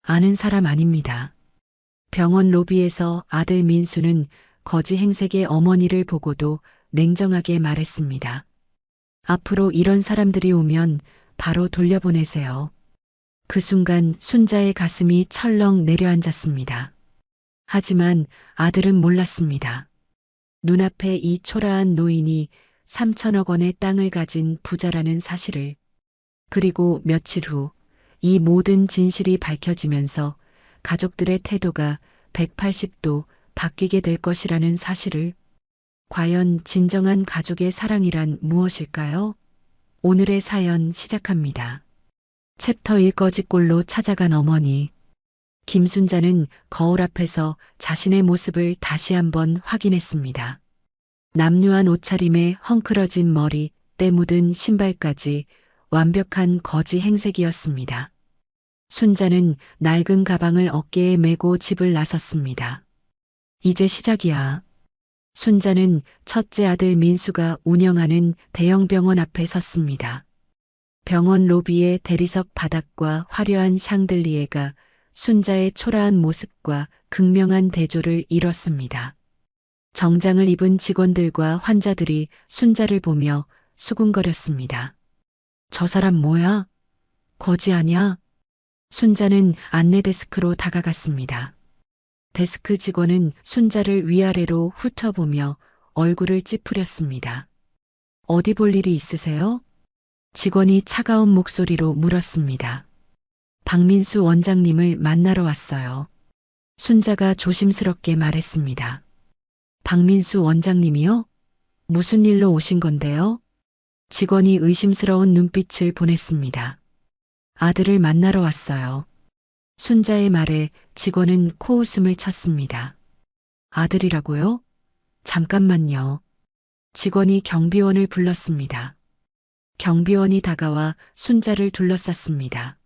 아는 사람 아닙니다. 병원 로비에서 아들 민수는 거지 행색의 어머니를 보고도 냉정하게 말했습니다. 앞으로 이런 사람들이 오면 바로 돌려보내세요. 그 순간 순자의 가슴이 철렁 내려앉았습니다. 하지만 아들은 몰랐습니다. 눈앞에 이 초라한 노인이 3천억 원의 땅을 가진 부자라는 사실을, 그리고 며칠 후 이 모든 진실이 밝혀지면서 가족들의 태도가 180도 바뀌게 될 것이라는 사실을. 과연 진정한 가족의 사랑이란 무엇일까요? 오늘의 사연 시작합니다. 챕터 1 거짓골로 찾아간 어머니. 김순자는 거울 앞에서 자신의 모습을 다시 한번 확인했습니다. 남루한 옷차림에 헝클어진 머리, 때 묻은 신발까지 완벽한 거지 행색이었습니다. 순자는 낡은 가방을 어깨에 메고 집을 나섰습니다. 이제 시작이야. 순자는 첫째 아들 민수가 운영하는 대형 병원 앞에 섰습니다. 병원 로비의 대리석 바닥과 화려한 샹들리에가 순자의 초라한 모습과 극명한 대조를 이뤘습니다. 정장을 입은 직원들과 환자들이 순자를 보며 수군거렸습니다. 저 사람 뭐야? 거지 아냐? 순자는 안내 데스크로 다가갔습니다. 데스크 직원은 순자를 위아래로 훑어보며 얼굴을 찌푸렸습니다. 어디 볼 일이 있으세요? 직원이 차가운 목소리로 물었습니다. 박민수 원장님을 만나러 왔어요. 순자가 조심스럽게 말했습니다. 박민수 원장님이요? 무슨 일로 오신 건데요? 직원이 의심스러운 눈빛을 보냈습니다. 아들을 만나러 왔어요. 순자의 말에 직원은 코웃음을 쳤습니다. 아들이라고요? 잠깐만요. 직원이 경비원을 불렀습니다. 경비원이 다가와 순자를 둘러쌌습니다.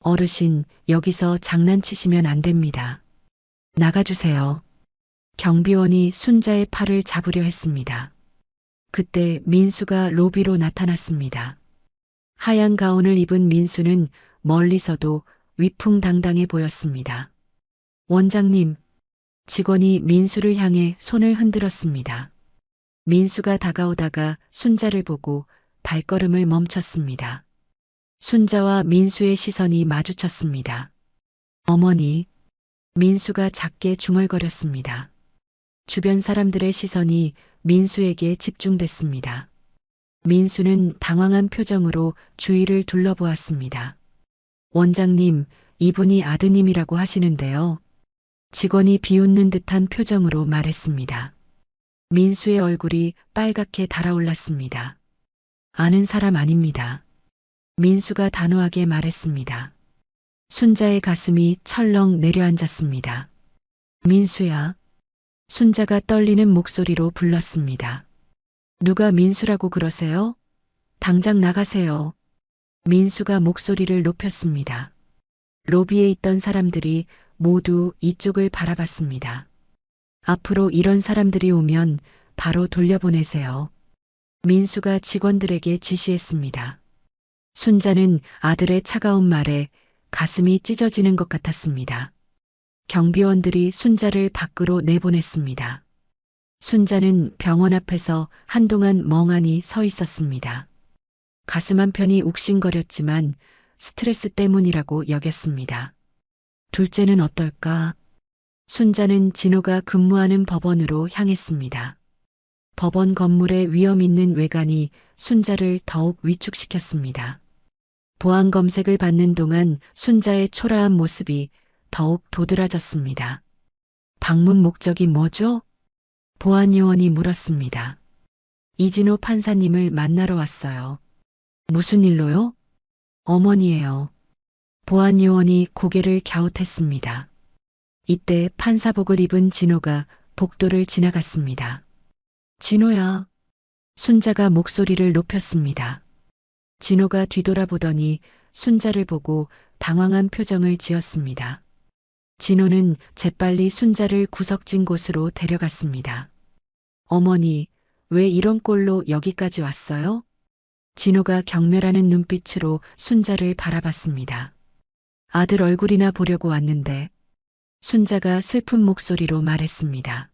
어르신, 여기서 장난치시면 안 됩니다. 나가주세요. 경비원이 순자의 팔을 잡으려 했습니다. 그때 민수가 로비로 나타났습니다. 하얀 가운을 입은 민수는 멀리서도 위풍당당해 보였습니다. 원장님, 직원이 민수를 향해 손을 흔들었습니다. 민수가 다가오다가 순자를 보고 발걸음을 멈췄습니다. 순자와 민수의 시선이 마주쳤습니다. 어머니, 민수가 작게 중얼거렸습니다. 주변 사람들의 시선이 민수에게 집중됐습니다. 민수는 당황한 표정으로 주위를 둘러보았습니다. 원장님, 이분이 아드님이라고 하시는데요. 직원이 비웃는 듯한 표정으로 말했습니다. 민수의 얼굴이 빨갛게 달아올랐습니다. 아는 사람 아닙니다. 민수가 단호하게 말했습니다. 순자의 가슴이 철렁 내려앉았습니다. 민수야. 순자가 떨리는 목소리로 불렀습니다. 누가 민수라고 그러세요? 당장 나가세요. 민수가 목소리를 높였습니다. 로비에 있던 사람들이 모두 이쪽을 바라봤습니다. 앞으로 이런 사람들이 오면 바로 돌려보내세요. 민수가 직원들에게 지시했습니다. 순자는 아들의 차가운 말에 가슴이 찢어지는 것 같았습니다. 경비원들이 순자를 밖으로 내보냈습니다. 순자는 병원 앞에서 한동안 멍하니 서 있었습니다. 가슴 한편이 욱신거렸지만 스트레스 때문이라고 여겼습니다. 둘째는 어떨까? 순자는 진호가 근무하는 법원으로 향했습니다. 법원 건물의 위험 있는 외관이 순자를 더욱 위축시켰습니다. 보안 검색을 받는 동안 순자의 초라한 모습이 더욱 도드라졌습니다. 방문 목적이 뭐죠? 보안 요원이 물었습니다. 이진호 판사님을 만나러 왔어요. 무슨 일로요? 어머니예요. 보안 요원이 고개를 갸웃했습니다. 이때 판사복을 입은 진호가 복도를 지나갔습니다. 진호야. 순자가 목소리를 높였습니다. 진호가 뒤돌아보더니 순자를 보고 당황한 표정을 지었습니다. 진호는 재빨리 순자를 구석진 곳으로 데려갔습니다. 어머니, 왜 이런 꼴로 여기까지 왔어요? 진호가 경멸하는 눈빛으로 순자를 바라봤습니다. 아들 얼굴이나 보려고 왔는데 순자가 슬픈 목소리로 말했습니다.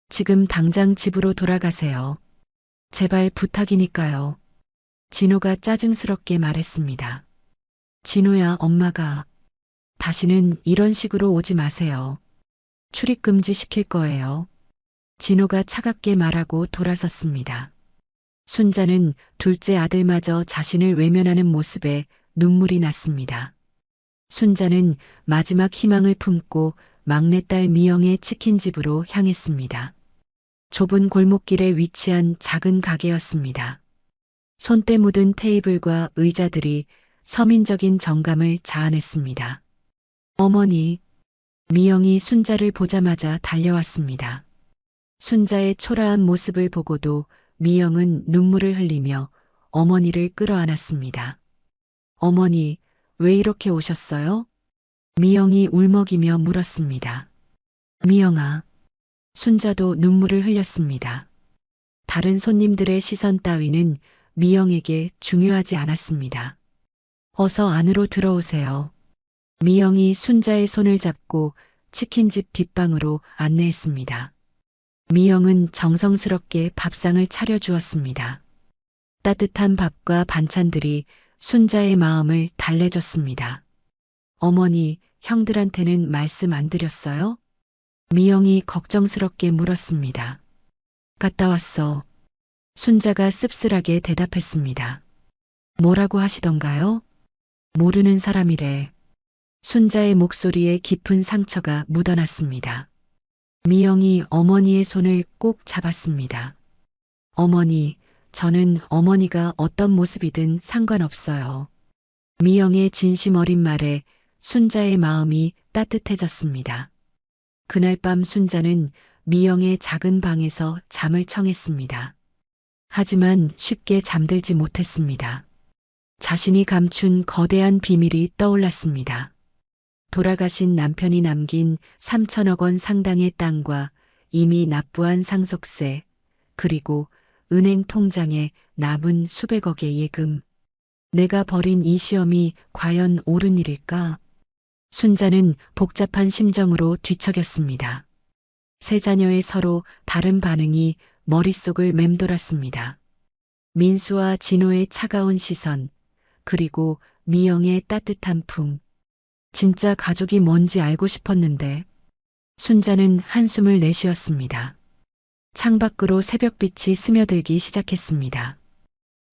지금 당장 집으로 돌아가세요. 제발 부탁이니까요. 진호가 짜증스럽게 말했습니다. 진호야, 엄마가 다시는 이런 식으로 오지 마세요. 출입금지 시킬 거예요. 진호가 차갑게 말하고 돌아섰습니다. 순자는 둘째 아들마저 자신을 외면하는 모습에 눈물이 났습니다. 순자는 마지막 희망을 품고 막내딸 미영의 치킨집으로 향했습니다. 좁은 골목길에 위치한 작은 가게였습니다. 손때 묻은 테이블과 의자들이 서민적인 정감을 자아냈습니다. 어머니, 미영이 순자를 보자마자 달려왔습니다. 순자의 초라한 모습을 보고도 미영은 눈물을 흘리며 어머니를 끌어안았습니다. 어머니, 왜 이렇게 오셨어요? 미영이 울먹이며 물었습니다. 미영아. 순자도 눈물을 흘렸습니다. 다른 손님들의 시선 따위는 미영에게 중요하지 않았습니다. 어서 안으로 들어오세요. 미영이 순자의 손을 잡고 치킨집 뒷방으로 안내했습니다. 미영은 정성스럽게 밥상을 차려주었습니다. 따뜻한 밥과 반찬들이 순자의 마음을 달래줬습니다. 어머니, 형들한테는 말씀 안 드렸어요? 미영이 걱정스럽게 물었습니다. 갔다 왔어. 순자가 씁쓸하게 대답했습니다. 뭐라고 하시던가요? 모르는 사람이래. 순자의 목소리에 깊은 상처가 묻어났습니다. 미영이 어머니의 손을 꼭 잡았습니다. 어머니, 저는 어머니가 어떤 모습이든 상관없어요. 미영의 진심 어린 말에 순자의 마음이 따뜻해졌습니다. 그날 밤 순자는 미영의 작은 방에서 잠을 청했습니다. 하지만 쉽게 잠들지 못했습니다. 자신이 감춘 거대한 비밀이 떠올랐습니다. 돌아가신 남편이 남긴 3천억 원 상당의 땅과 이미 납부한 상속세, 그리고 은행 통장에 남은 수백억의 예금. 내가 벌인 이 시험이 과연 옳은 일일까? 순자는 복잡한 심정으로 뒤척였습니다. 세 자녀의 서로 다른 반응이 머릿속을 맴돌았습니다. 민수와 진호의 차가운 시선, 그리고 미영의 따뜻한 품. 진짜 가족이 뭔지 알고 싶었는데 순자는 한숨을 내쉬었습니다. 창밖으로 새벽빛이 스며들기 시작했습니다.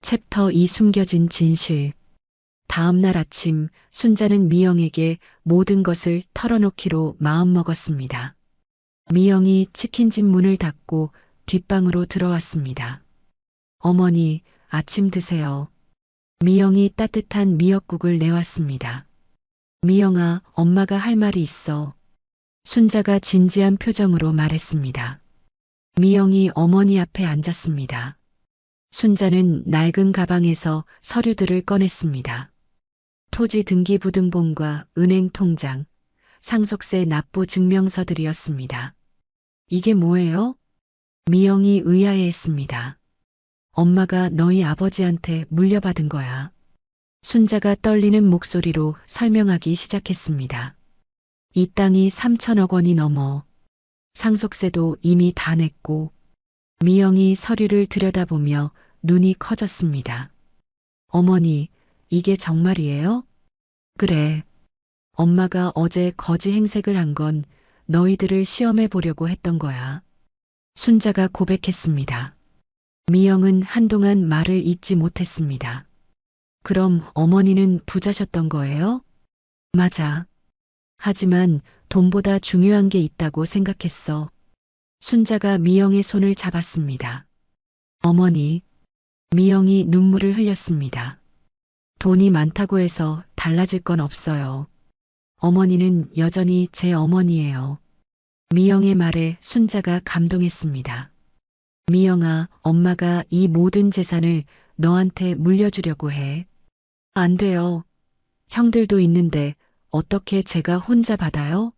챕터 2 숨겨진 진실. 다음 날 아침 순자는 미영에게 모든 것을 털어놓기로 마음먹었습니다. 미영이 치킨집 문을 닫고 뒷방으로 들어왔습니다. 어머니, 아침 드세요. 미영이 따뜻한 미역국을 내왔습니다. 미영아, 엄마가 할 말이 있어. 순자가 진지한 표정으로 말했습니다. 미영이 어머니 앞에 앉았습니다. 순자는 낡은 가방에서 서류들을 꺼냈습니다. 토지 등기부등본과 은행 통장, 상속세 납부 증명서들이었습니다. 이게 뭐예요? 미영이 의아해했습니다. 엄마가 너희 아버지한테 물려받은 거야. 순자가 떨리는 목소리로 설명하기 시작했습니다. 이 땅이 3천억 원이 넘어. 상속세도 이미 다 냈고. 미영이 서류를 들여다보며 눈이 커졌습니다. 어머니, 이게 정말이에요? 그래. 엄마가 어제 거지 행색을 한 건 너희들을 시험해 보려고 했던 거야. 순자가 고백했습니다. 미영은 한동안 말을 잇지 못했습니다. 그럼 어머니는 부자셨던 거예요? 맞아. 하지만 돈보다 중요한 게 있다고 생각했어. 순자가 미영의 손을 잡았습니다. 어머니, 미영이 눈물을 흘렸습니다. 돈이 많다고 해서 달라질 건 없어요. 어머니는 여전히 제 어머니예요. 미영의 말에 순자가 감동했습니다. 미영아, 엄마가 이 모든 재산을 너한테 물려주려고 해. 안 돼요. 형들도 있는데 어떻게 제가 혼자 받아요?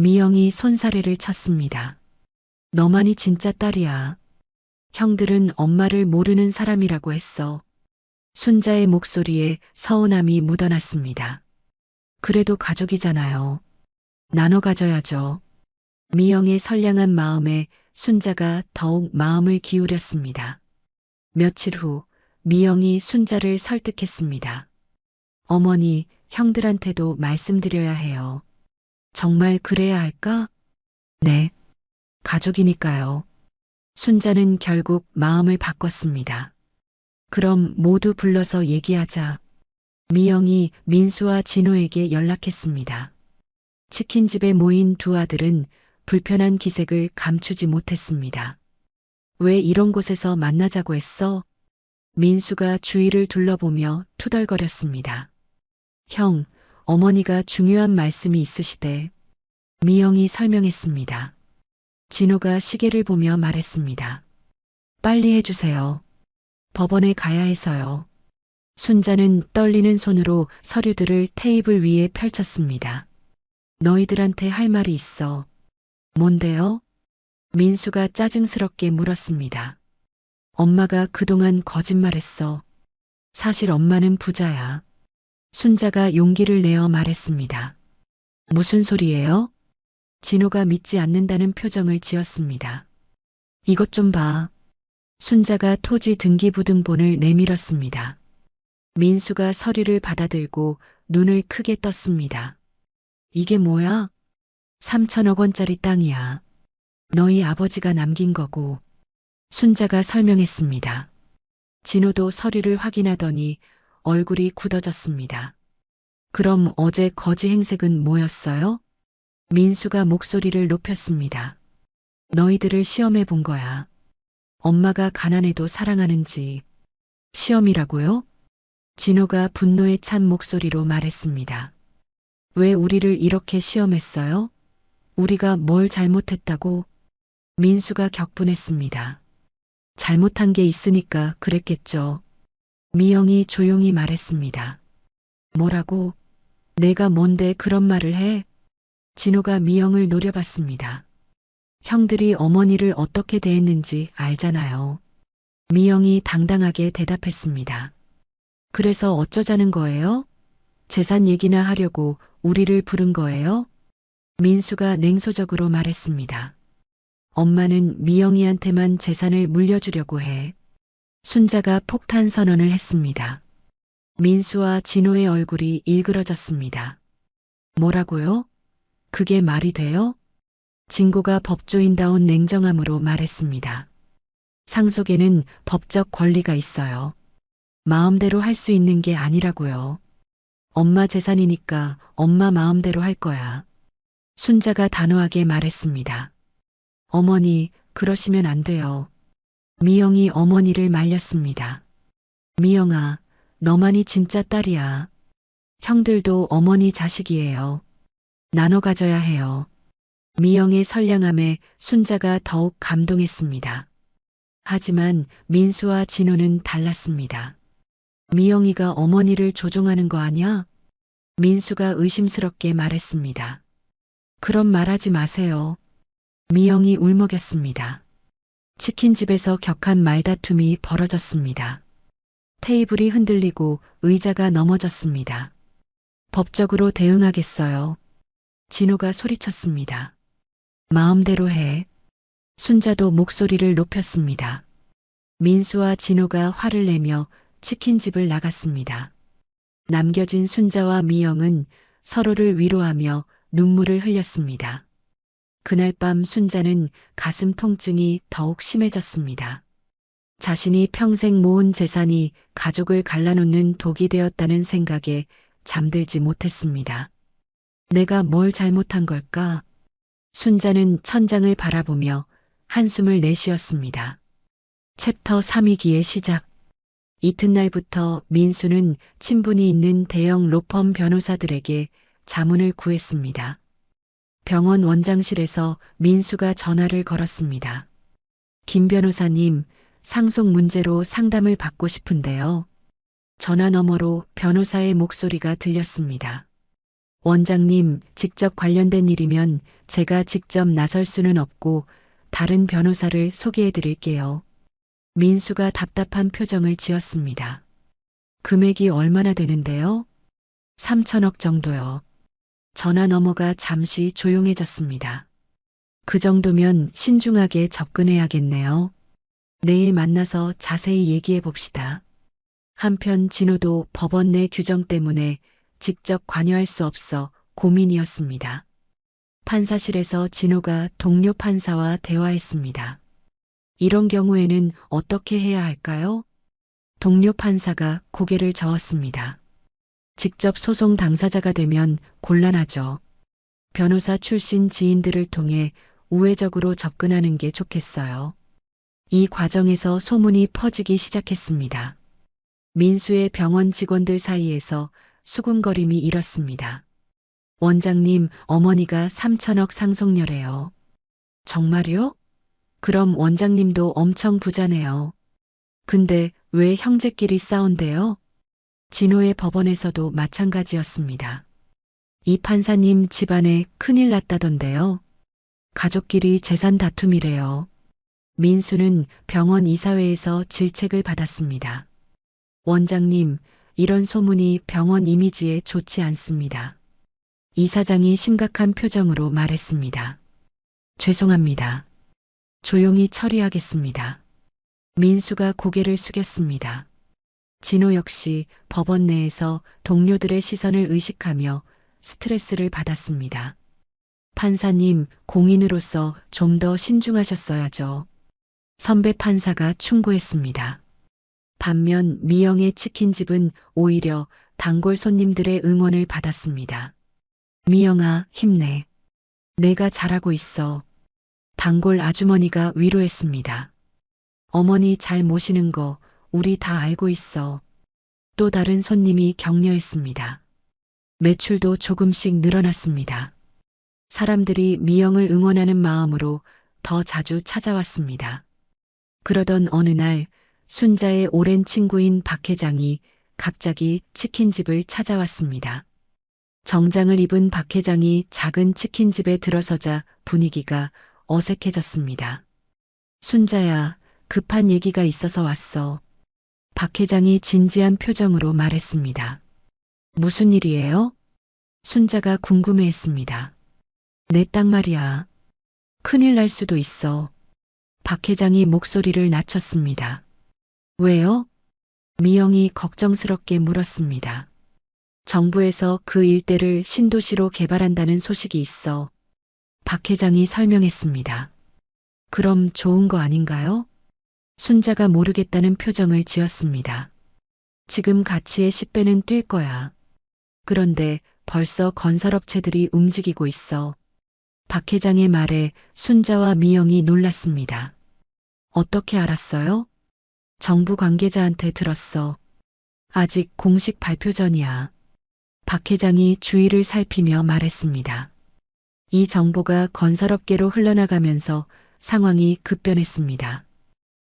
미영이 손사래를 쳤습니다. 너만이 진짜 딸이야. 형들은 엄마를 모르는 사람이라고 했어. 순자의 목소리에 서운함이 묻어났습니다. 그래도 가족이잖아요. 나눠 가져야죠. 미영의 선량한 마음에 순자가 더욱 마음을 기울였습니다. 며칠 후 미영이 순자를 설득했습니다. 어머니, 형들한테도 말씀드려야 해요. 정말 그래야 할까? 네, 가족이니까요. 순자는 결국 마음을 바꿨습니다. 그럼 모두 불러서 얘기하자. 미영이 민수와 진호에게 연락했습니다. 치킨집에 모인 두 아들은 불편한 기색을 감추지 못했습니다. 왜 이런 곳에서 만나자고 했어? 민수가 주위를 둘러보며 투덜거렸습니다. 형, 어머니가 중요한 말씀이 있으시대. 미영이 설명했습니다. 진호가 시계를 보며 말했습니다. 빨리 해주세요. 법원에 가야 해서요. 순자는 떨리는 손으로 서류들을 테이블 위에 펼쳤습니다. 너희들한테 할 말이 있어. 뭔데요? 민수가 짜증스럽게 물었습니다. 엄마가 그동안 거짓말했어. 사실 엄마는 부자야. 순자가 용기를 내어 말했습니다. 무슨 소리예요? 진호가 믿지 않는다는 표정을 지었습니다. 이것 좀 봐. 순자가 토지 등기부등본을 내밀었습니다. 민수가 서류를 받아들고 눈을 크게 떴습니다. 이게 뭐야? 3천억 원짜리 땅이야. 너희 아버지가 남긴 거고. 순자가 설명했습니다. 진호도 서류를 확인하더니 얼굴이 굳어졌습니다. 그럼 어제 거지 행색은 뭐였어요? 민수가 목소리를 높였습니다. 너희들을 시험해 본 거야. 엄마가 가난해도 사랑하는지. 시험이라고요? 진호가 분노에 찬 목소리로 말했습니다. 왜 우리를 이렇게 시험했어요? 우리가 뭘 잘못했다고? 민수가 격분했습니다. 잘못한 게 있으니까 그랬겠죠. 미영이 조용히 말했습니다. 뭐라고? 내가 뭔데 그런 말을 해? 진호가 미영을 노려봤습니다. 형들이 어머니를 어떻게 대했는지 알잖아요. 미영이 당당하게 대답했습니다. 그래서 어쩌자는 거예요? 재산 얘기나 하려고 우리를 부른 거예요? 민수가 냉소적으로 말했습니다. 엄마는 미영이한테만 재산을 물려주려고 해. 순자가 폭탄 선언을 했습니다. 민수와 진호의 얼굴이 일그러졌습니다. 뭐라고요? 그게 말이 돼요? 진고가 법조인다운 냉정함으로 말했습니다. 상속에는 법적 권리가 있어요. 마음대로 할 수 있는 게 아니라고요. 엄마 재산이니까 엄마 마음대로 할 거야. 순자가 단호하게 말했습니다. 어머니, 그러시면 안 돼요. 미영이 어머니를 말렸습니다. 미영아, 너만이 진짜 딸이야. 형들도 어머니 자식이에요. 나눠 가져야 해요. 미영의 선량함에 순자가 더욱 감동했습니다. 하지만 민수와 진호는 달랐습니다. 미영이가 어머니를 조종하는 거 아니야? 민수가 의심스럽게 말했습니다. 그런 말하지 마세요. 미영이 울먹였습니다. 치킨집에서 격한 말다툼이 벌어졌습니다. 테이블이 흔들리고 의자가 넘어졌습니다. 법적으로 대응하겠어요. 진호가 소리쳤습니다. 마음대로 해. 순자도 목소리를 높였습니다. 민수와 진호가 화를 내며 치킨집을 나갔습니다. 남겨진 순자와 미영은 서로를 위로하며 눈물을 흘렸습니다. 그날 밤 순자는 가슴 통증이 더욱 심해졌습니다. 자신이 평생 모은 재산이 가족을 갈라놓는 독이 되었다는 생각에 잠들지 못했습니다. 내가 뭘 잘못한 걸까? 순자는 천장을 바라보며 한숨을 내쉬었습니다. 챕터 3위기의 시작. 이튿날부터 민수는 친분이 있는 대형 로펌 변호사들에게 자문을 구했습니다. 병원 원장실에서 민수가 전화를 걸었습니다. 김 변호사님, 상속 문제로 상담을 받고 싶은데요. 전화 너머로 변호사의 목소리가 들렸습니다. 원장님, 직접 관련된 일이면 제가 직접 나설 수는 없고 다른 변호사를 소개해 드릴게요. 민수가 답답한 표정을 지었습니다. 금액이 얼마나 되는데요? 3천억 정도요. 전화 너머가 잠시 조용해졌습니다. 그 정도면 신중하게 접근해야겠네요. 내일 만나서 자세히 얘기해 봅시다. 한편 진호도 법원 내 규정 때문에 직접 관여할 수 없어 고민이었습니다. 판사실에서 진호가 동료 판사와 대화했습니다. 이런 경우에는 어떻게 해야 할까요? 동료 판사가 고개를 저었습니다. 직접 소송 당사자가 되면 곤란하죠. 변호사 출신 지인들을 통해 우회적으로 접근하는 게 좋겠어요. 이 과정에서 소문이 퍼지기 시작했습니다. 민수의 병원 직원들 사이에서 수군거림이 일었습니다. 원장님, 어머니가 3천억 상속녀래요. 정말요? 그럼 원장님도 엄청 부자네요. 근데 왜 형제끼리 싸운대요? 진호의 법원에서도 마찬가지였습니다. 이 판사님 집안에 큰일 났다던데요. 가족끼리 재산 다툼이래요. 민수는 병원 이사회에서 질책을 받았습니다. 원장님, 이런 소문이 병원 이미지에 좋지 않습니다. 이사장이 심각한 표정으로 말했습니다. 죄송합니다. 조용히 처리하겠습니다. 민수가 고개를 숙였습니다. 진호 역시 법원 내에서 동료들의 시선을 의식하며 스트레스를 받았습니다. 판사님, 공인으로서 좀 더 신중하셨어야죠. 선배 판사가 충고했습니다. 반면 미영의 치킨집은 오히려 단골 손님들의 응원을 받았습니다. 미영아, 힘내. 내가 잘하고 있어. 단골 아주머니가 위로했습니다. 어머니 잘 모시는 거 우리 다 알고 있어. 또 다른 손님이 격려했습니다. 매출도 조금씩 늘어났습니다. 사람들이 미영을 응원하는 마음으로 더 자주 찾아왔습니다. 그러던 어느 날 순자의 오랜 친구인 박 회장이 갑자기 치킨집을 찾아왔습니다. 정장을 입은 박 회장이 작은 치킨집에 들어서자 분위기가 어색해졌습니다. 순자야, 급한 얘기가 있어서 왔어. 박 회장이 진지한 표정으로 말했습니다. 무슨 일이에요? 순자가 궁금해했습니다. 내 딸 말이야. 큰일 날 수도 있어. 박 회장이 목소리를 낮췄습니다. 왜요? 미영이 걱정스럽게 물었습니다. 정부에서 그 일대를 신도시로 개발한다는 소식이 있어. 박 회장이 설명했습니다. 그럼 좋은 거 아닌가요? 순자가 모르겠다는 표정을 지었습니다. 지금 가치의 10배는 뛸 거야. 그런데 벌써 건설업체들이 움직이고 있어. 박 회장의 말에 순자와 미영이 놀랐습니다. 어떻게 알았어요? 정부 관계자한테 들었어. 아직 공식 발표 전이야. 박 회장이 주위를 살피며 말했습니다. 이 정보가 건설업계로 흘러나가면서 상황이 급변했습니다.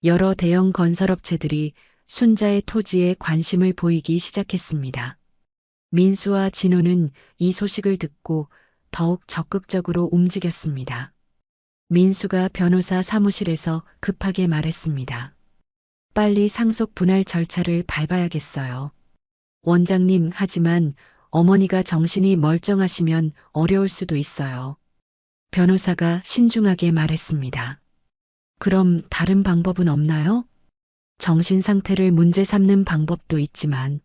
여러 대형 건설업체들이 순자의 토지에 관심을 보이기 시작했습니다. 민수와 진호는 이 소식을 듣고 더욱 적극적으로 움직였습니다. 민수가 변호사 사무실에서 급하게 말했습니다. 빨리 상속 분할 절차를 밟아야겠어요. 원장님, 하지만 어머니가 정신이 멀쩡하시면 어려울 수도 있어요. 변호사가 신중하게 말했습니다. 그럼 다른 방법은 없나요? 정신 상태를 문제 삼는 방법도 있지만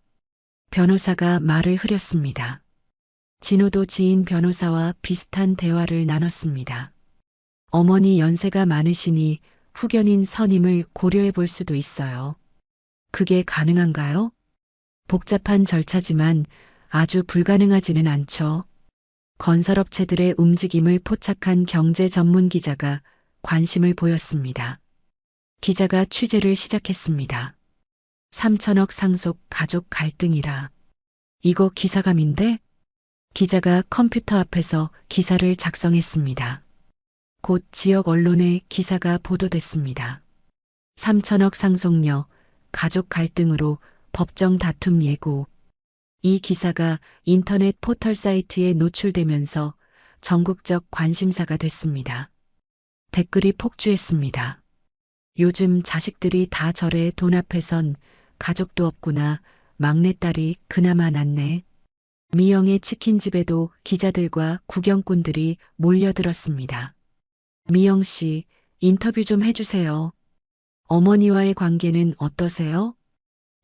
변호사가 말을 흐렸습니다. 진호도 지인 변호사와 비슷한 대화를 나눴습니다. 어머니 연세가 많으시니 후견인 선임을 고려해 볼 수도 있어요. 그게 가능한가요? 복잡한 절차지만 아주 불가능하지는 않죠. 건설업체들의 움직임을 포착한 경제 전문 기자가 관심을 보였습니다. 기자가 취재를 시작했습니다. 3천억 상속 가족 갈등이라. 이거 기사감인데? 기자가 컴퓨터 앞에서 기사를 작성했습니다. 곧 지역 언론에 기사가 보도됐습니다. 3천억 상속녀, 가족 갈등으로 법정 다툼 예고. 이 기사가 인터넷 포털 사이트에 노출되면서 전국적 관심사가 됐습니다. 댓글이 폭주했습니다. 요즘 자식들이 다 저래 돈 앞에선 가족도 없구나. 막내딸이 그나마 낫네. 미영의 치킨집에도 기자들과 구경꾼들이 몰려들었습니다. 미영 씨, 인터뷰 좀 해주세요. 어머니와의 관계는 어떠세요?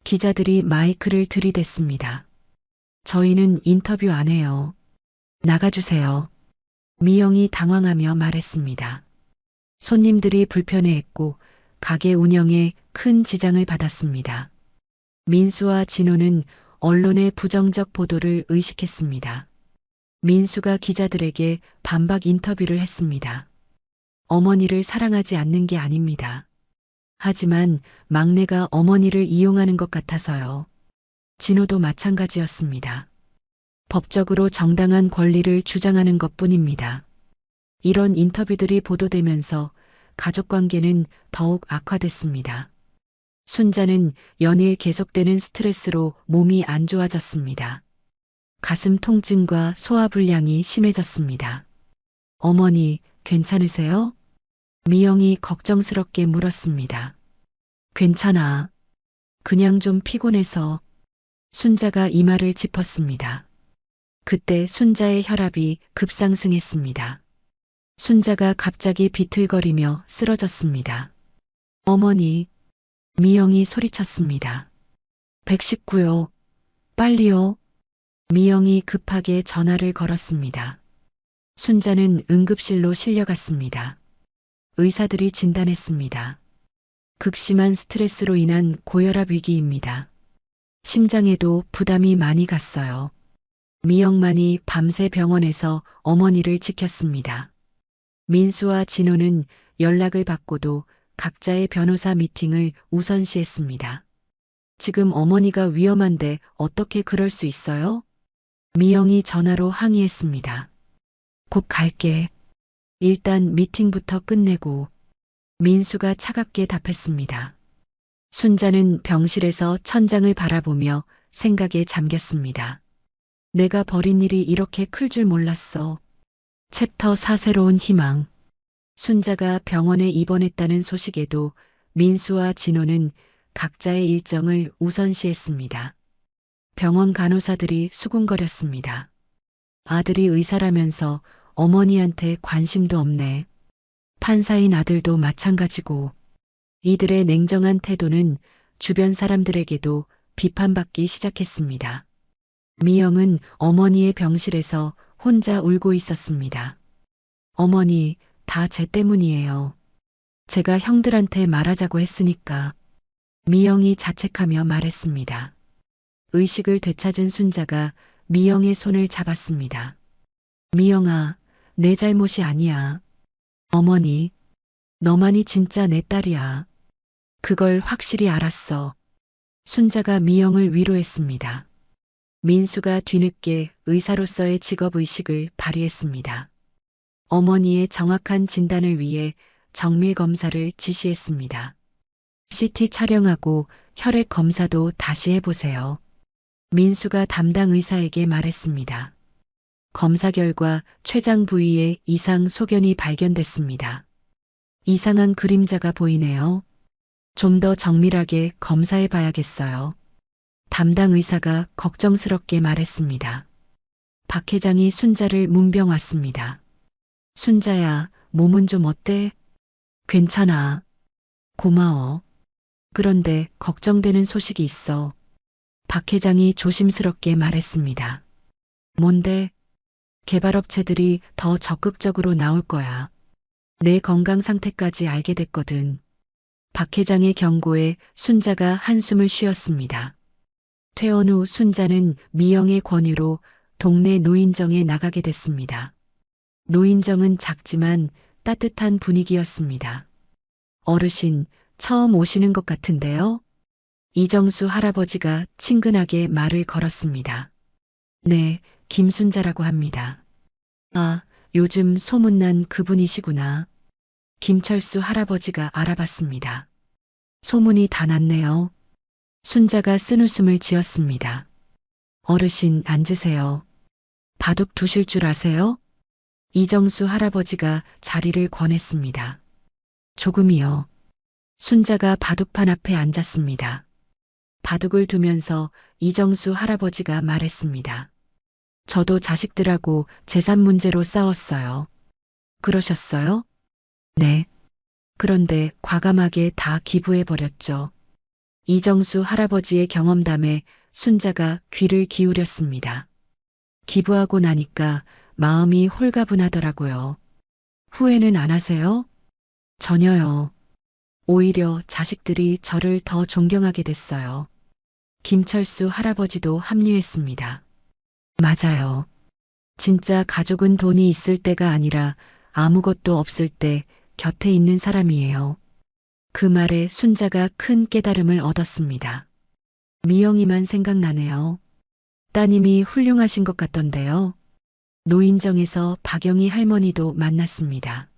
기자들이 마이크를 들이댔습니다. 저희는 인터뷰 안 해요. 나가주세요. 미영이 당황하며 말했습니다. 손님들이 불편해했고 가게 운영에 큰 지장을 받았습니다. 민수와 진호는 언론의 부정적 보도를 의식했습니다. 민수가 기자들에게 반박 인터뷰를 했습니다. 어머니를 사랑하지 않는 게 아닙니다. 하지만 막내가 어머니를 이용하는 것 같아서요. 진호도 마찬가지였습니다. 법적으로 정당한 권리를 주장하는 것 뿐입니다. 이런 인터뷰들이 보도되면서 가족관계는 더욱 악화됐습니다. 순자는 연일 계속되는 스트레스로 몸이 안 좋아졌습니다. 가슴 통증과 소화불량이 심해졌습니다. 어머니, 괜찮으세요? 미영이 걱정스럽게 물었습니다. 괜찮아. 그냥 좀 피곤해서. 순자가 이마를 짚었습니다. 그때 순자의 혈압이 급상승했습니다. 순자가 갑자기 비틀거리며 쓰러졌습니다. 어머니, 미영이 소리쳤습니다. 119요. 빨리요. 미영이 급하게 전화를 걸었습니다. 순자는 응급실로 실려갔습니다. 의사들이 진단했습니다. 극심한 스트레스로 인한 고혈압 위기입니다. 심장에도 부담이 많이 갔어요. 미영만이 밤새 병원에서 어머니를 지켰습니다. 민수와 진호는 연락을 받고도 각자의 변호사 미팅을 우선시했습니다. 지금 어머니가 위험한데 어떻게 그럴 수 있어요? 미영이 전화로 항의했습니다. 곧 갈게. 일단 미팅부터 끝내고. 민수가 차갑게 답했습니다. 순자는 병실에서 천장을 바라보며 생각에 잠겼습니다. 내가 벌인 일이 이렇게 클 줄 몰랐어. 챕터 4 새로운 희망. 순자가 병원에 입원했다는 소식에도 민수와 진호는 각자의 일정을 우선시했습니다. 병원 간호사들이 수군거렸습니다. 아들이 의사라면서 어머니한테 관심도 없네. 판사인 아들도 마찬가지고. 이들의 냉정한 태도는 주변 사람들에게도 비판받기 시작했습니다. 미영은 어머니의 병실에서 혼자 울고 있었습니다. 어머니, 다 제 때문이에요. 제가 형들한테 말하자고 했으니까. 미영이 자책하며 말했습니다. 의식을 되찾은 순자가 미영의 손을 잡았습니다. 미영아, 내 잘못이 아니야. 어머니, 너만이 진짜 내 딸이야. 그걸 확실히 알았어. 순자가 미영을 위로했습니다. 민수가 뒤늦게 의사로서의 직업의식을 발휘했습니다. 어머니의 정확한 진단을 위해 정밀 검사를 지시했습니다. CT 촬영하고 혈액 검사도 다시 해보세요. 민수가 담당 의사에게 말했습니다. 검사 결과 췌장 부위에 이상 소견이 발견됐습니다. 이상한 그림자가 보이네요. 좀 더 정밀하게 검사해 봐야겠어요. 담당 의사가 걱정스럽게 말했습니다. 박 회장이 순자를 문병 왔습니다. 순자야, 몸은 좀 어때? 괜찮아. 고마워. 그런데 걱정되는 소식이 있어. 박 회장이 조심스럽게 말했습니다. 뭔데? 개발업체들이 더 적극적으로 나올 거야. 내 건강 상태까지 알게 됐거든. 박 회장의 경고에 순자가 한숨을 쉬었습니다. 퇴원 후 순자는 미영의 권유로 동네 노인정에 나가게 됐습니다. 노인정은 작지만 따뜻한 분위기였습니다. 어르신, 처음 오시는 것 같은데요? 이정수 할아버지가 친근하게 말을 걸었습니다. 네, 김순자라고 합니다. 아, 요즘 소문난 그분이시구나. 김철수 할아버지가 알아봤습니다. 소문이 다 났네요. 순자가 쓴웃음을 지었습니다. 어르신 앉으세요. 바둑 두실 줄 아세요? 이정수 할아버지가 자리를 권했습니다. 조금이요. 순자가 바둑판 앞에 앉았습니다. 바둑을 두면서 이정수 할아버지가 말했습니다. 저도 자식들하고 재산 문제로 싸웠어요. 그러셨어요? 네. 그런데 과감하게 다 기부해버렸죠. 이정수 할아버지의 경험담에 순자가 귀를 기울였습니다. 기부하고 나니까 마음이 홀가분하더라고요. 후회는 안 하세요? 전혀요. 오히려 자식들이 저를 더 존경하게 됐어요. 김철수 할아버지도 합류했습니다. 맞아요. 진짜 가족은 돈이 있을 때가 아니라 아무것도 없을 때 곁에 있는 사람이에요. 그 말에 순자가 큰 깨달음을 얻었습니다. 미영이만 생각나네요. 따님이 훌륭하신 것 같던데요. 노인정에서 박영희 할머니도 만났습니다.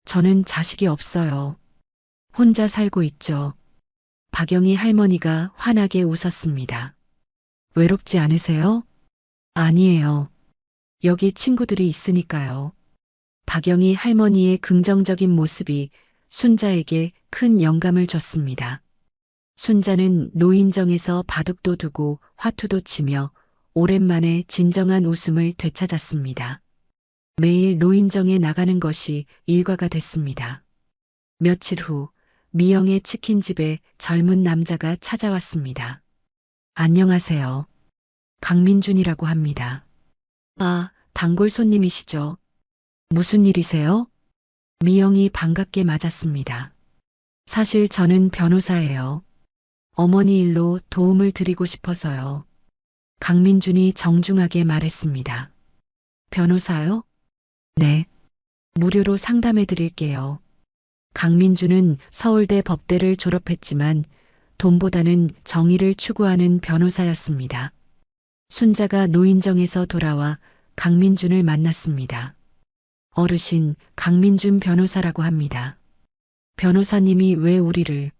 저는 자식이 없어요. 혼자 살고 있죠. 박영희 할머니가 환하게 웃었습니다. 외롭지 않으세요? 아니에요. 여기 친구들이 있으니까요. 박영희 할머니의 긍정적인 모습이 순자에게 큰 영감을 줬습니다. 순자는 노인정에서 바둑도 두고 화투도 치며 오랜만에 진정한 웃음을 되찾았습니다. 매일 노인정에 나가는 것이 일과가 됐습니다. 며칠 후 미영의 치킨집에 젊은 남자가 찾아왔습니다. 안녕하세요. 강민준이라고 합니다. 아, 단골 손님이시죠? 무슨 일이세요? 미영이 반갑게 맞았습니다. 사실 저는 변호사예요. 어머니 일로 도움을 드리고 싶어서요. 강민준이 정중하게 말했습니다. 변호사요? 네. 무료로 상담해 드릴게요. 강민준은 서울대 법대를 졸업했지만 돈보다는 정의를 추구하는 변호사였습니다. 순자가 노인정에서 돌아와 강민준을 만났습니다. 어르신, 강민준 변호사라고 합니다. 변호사님이 왜 우리를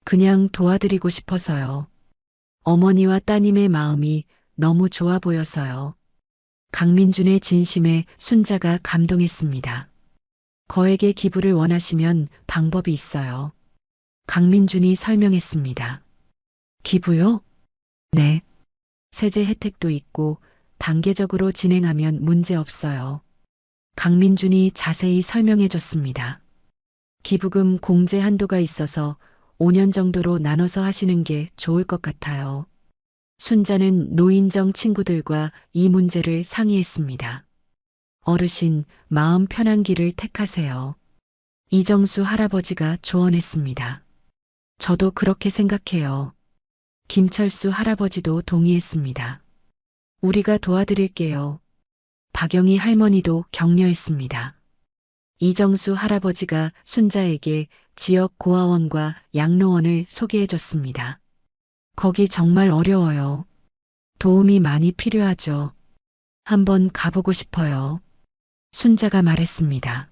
그냥 도와드리고 싶어서요. 어머니와 따님의 마음이 너무 좋아 보여서요. 강민준의 진심에 순자가 감동했습니다. 거액의 기부를 원하시면 방법이 있어요. 강민준이 설명했습니다. 기부요? 네. 세제 혜택도 있고 단계적으로 진행하면 문제 없어요. 강민준이 자세히 설명해 줬습니다. 기부금 공제 한도가 있어서 5년 정도로 나눠서 하시는 게 좋을 것 같아요. 순자는 노인정 친구들과 이 문제를 상의했습니다. 어르신, 마음 편한 길을 택하세요. 이정수 할아버지가 조언했습니다. 저도 그렇게 생각해요. 김철수 할아버지도 동의했습니다. 우리가 도와드릴게요. 박영희 할머니도 격려했습니다. 이정수 할아버지가 순자에게 지역 고아원과 양로원을 소개해 줬습니다. 거기 정말 어려워요. 도움이 많이 필요하죠. 한번 가보고 싶어요. 순자가 말했습니다.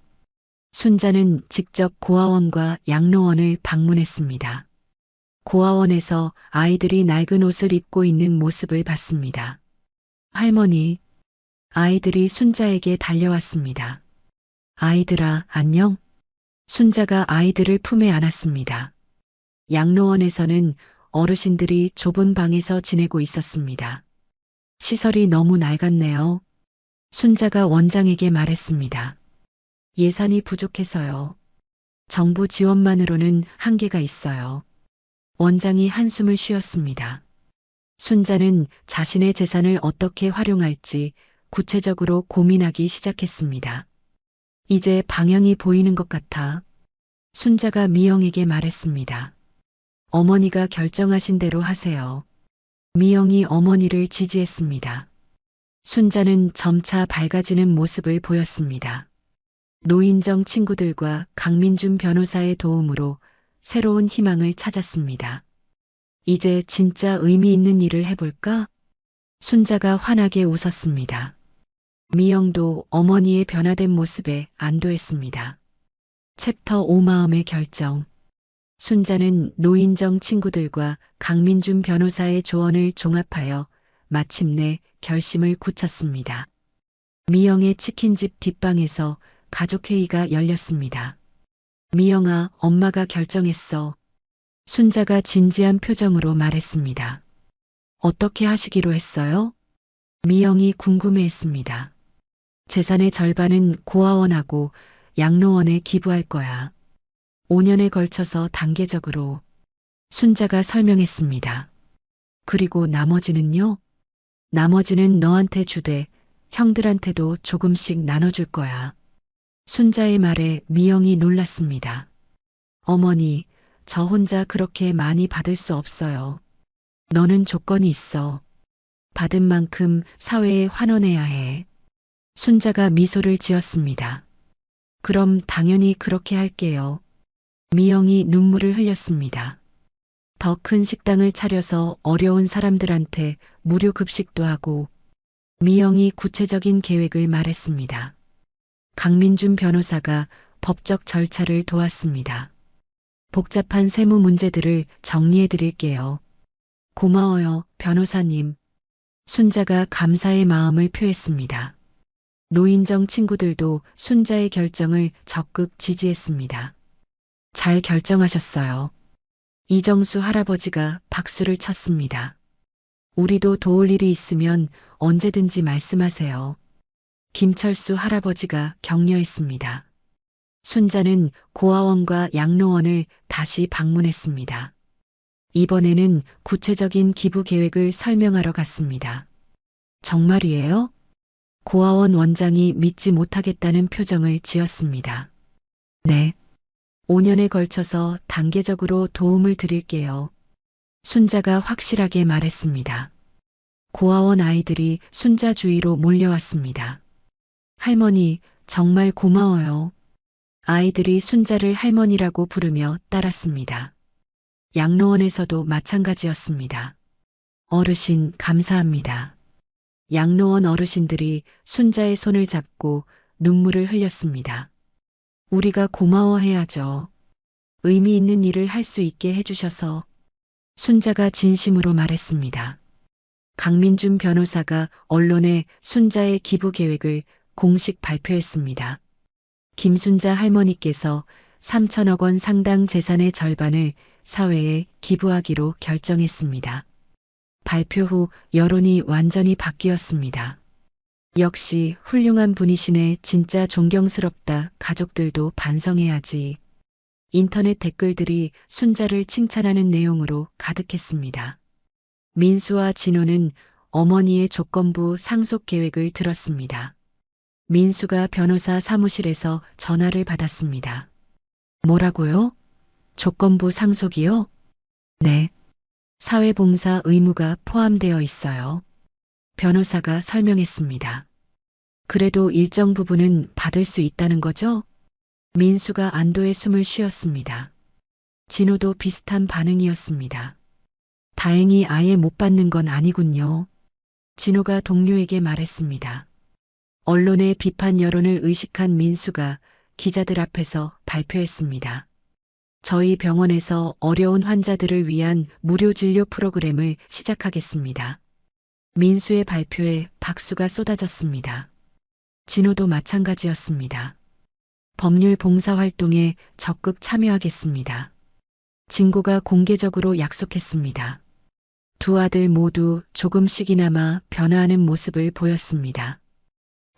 순자는 직접 고아원과 양로원을 방문했습니다. 고아원에서 아이들이 낡은 옷을 입고 있는 모습을 봤습니다. 할머니, 아이들이 순자에게 달려왔습니다. 아이들아, 안녕? 순자가 아이들을 품에 안았습니다. 양로원에서는 어르신들이 좁은 방에서 지내고 있었습니다. 시설이 너무 낡았네요. 순자가 원장에게 말했습니다. 예산이 부족해서요. 정부 지원만으로는 한계가 있어요. 원장이 한숨을 쉬었습니다. 순자는 자신의 재산을 어떻게 활용할지 구체적으로 고민하기 시작했습니다. 이제 방향이 보이는 것 같아. 순자가 미영에게 말했습니다. 어머니가 결정하신 대로 하세요. 미영이 어머니를 지지했습니다. 순자는 점차 밝아지는 모습을 보였습니다. 노인정 친구들과 강민준 변호사의 도움으로 새로운 희망을 찾았습니다. 이제 진짜 의미 있는 일을 해볼까? 순자가 환하게 웃었습니다. 미영도 어머니의 변화된 모습에 안도했습니다. 챕터 5 마음의 결정. 순자는 노인정 친구들과 강민준 변호사의 조언을 종합하여 마침내 결심을 굳혔습니다. 미영의 치킨집 뒷방에서 가족회의가 열렸습니다. 미영아, 엄마가 결정했어. 순자가 진지한 표정으로 말했습니다. 어떻게 하시기로 했어요? 미영이 궁금해했습니다. 재산의 절반은 고아원하고 양로원에 기부할 거야. 5년에 걸쳐서 단계적으로. 순자가 설명했습니다. 그리고 나머지는요? 나머지는 너한테 주되 형들한테도 조금씩 나눠줄 거야. 순자의 말에 미영이 놀랐습니다. 어머니, 저 혼자 그렇게 많이 받을 수 없어요. 너는 조건이 있어. 받은 만큼 사회에 환원해야 해. 순자가 미소를 지었습니다. 그럼 당연히 그렇게 할게요. 미영이 눈물을 흘렸습니다. 더 큰 식당을 차려서 어려운 사람들한테 무료 급식도 하고. 미영이 구체적인 계획을 말했습니다. 강민준 변호사가 법적 절차를 도왔습니다. 복잡한 세무 문제들을 정리해 드릴게요. 고마워요, 변호사님. 순자가 감사의 마음을 표했습니다. 노인정 친구들도 순자의 결정을 적극 지지했습니다. 잘 결정하셨어요. 이정수 할아버지가 박수를 쳤습니다. 우리도 도울 일이 있으면 언제든지 말씀하세요. 김철수 할아버지가 격려했습니다. 순자는 고아원과 양로원을 다시 방문했습니다. 이번에는 구체적인 기부 계획을 설명하러 갔습니다. 정말이에요? 고아원 원장이 믿지 못하겠다는 표정을 지었습니다. 네. 5년에 걸쳐서 단계적으로 도움을 드릴게요. 순자가 확실하게 말했습니다. 고아원 아이들이 순자 주위로 몰려왔습니다. 할머니, 정말 고마워요. 아이들이 순자를 할머니라고 부르며 따랐습니다. 양로원에서도 마찬가지였습니다. 어르신, 감사합니다. 양로원 어르신들이 순자의 손을 잡고 눈물을 흘렸습니다. 우리가 고마워해야죠. 의미 있는 일을 할 수 있게 해주셔서. 순자가 진심으로 말했습니다. 강민준 변호사가 언론에 순자의 기부 계획을 공식 발표했습니다. 김순자 할머니께서 3천억 원 상당 재산의 절반을 사회에 기부하기로 결정했습니다. 발표 후 여론이 완전히 바뀌었습니다. 역시 훌륭한 분이시네, 진짜 존경스럽다, 가족들도 반성해야지. 인터넷 댓글들이 순자를 칭찬하는 내용으로 가득했습니다. 민수와 진호는 어머니의 조건부 상속 계획을 들었습니다. 민수가 변호사 사무실에서 전화를 받았습니다. 뭐라고요? 조건부 상속이요? 네. 사회봉사 의무가 포함되어 있어요. 변호사가 설명했습니다. 그래도 일정 부분은 받을 수 있다는 거죠? 민수가 안도의 숨을 쉬었습니다. 진호도 비슷한 반응이었습니다. 다행히 아예 못 받는 건 아니군요. 진호가 동료에게 말했습니다. 언론의 비판 여론을 의식한 민수가 기자들 앞에서 발표했습니다. 저희 병원에서 어려운 환자들을 위한 무료 진료 프로그램을 시작하겠습니다. 민수의 발표에 박수가 쏟아졌습니다. 진호도 마찬가지였습니다. 법률 봉사활동에 적극 참여하겠습니다. 진고가 공개적으로 약속했습니다. 두 아들 모두 조금씩이나마 변화하는 모습을 보였습니다.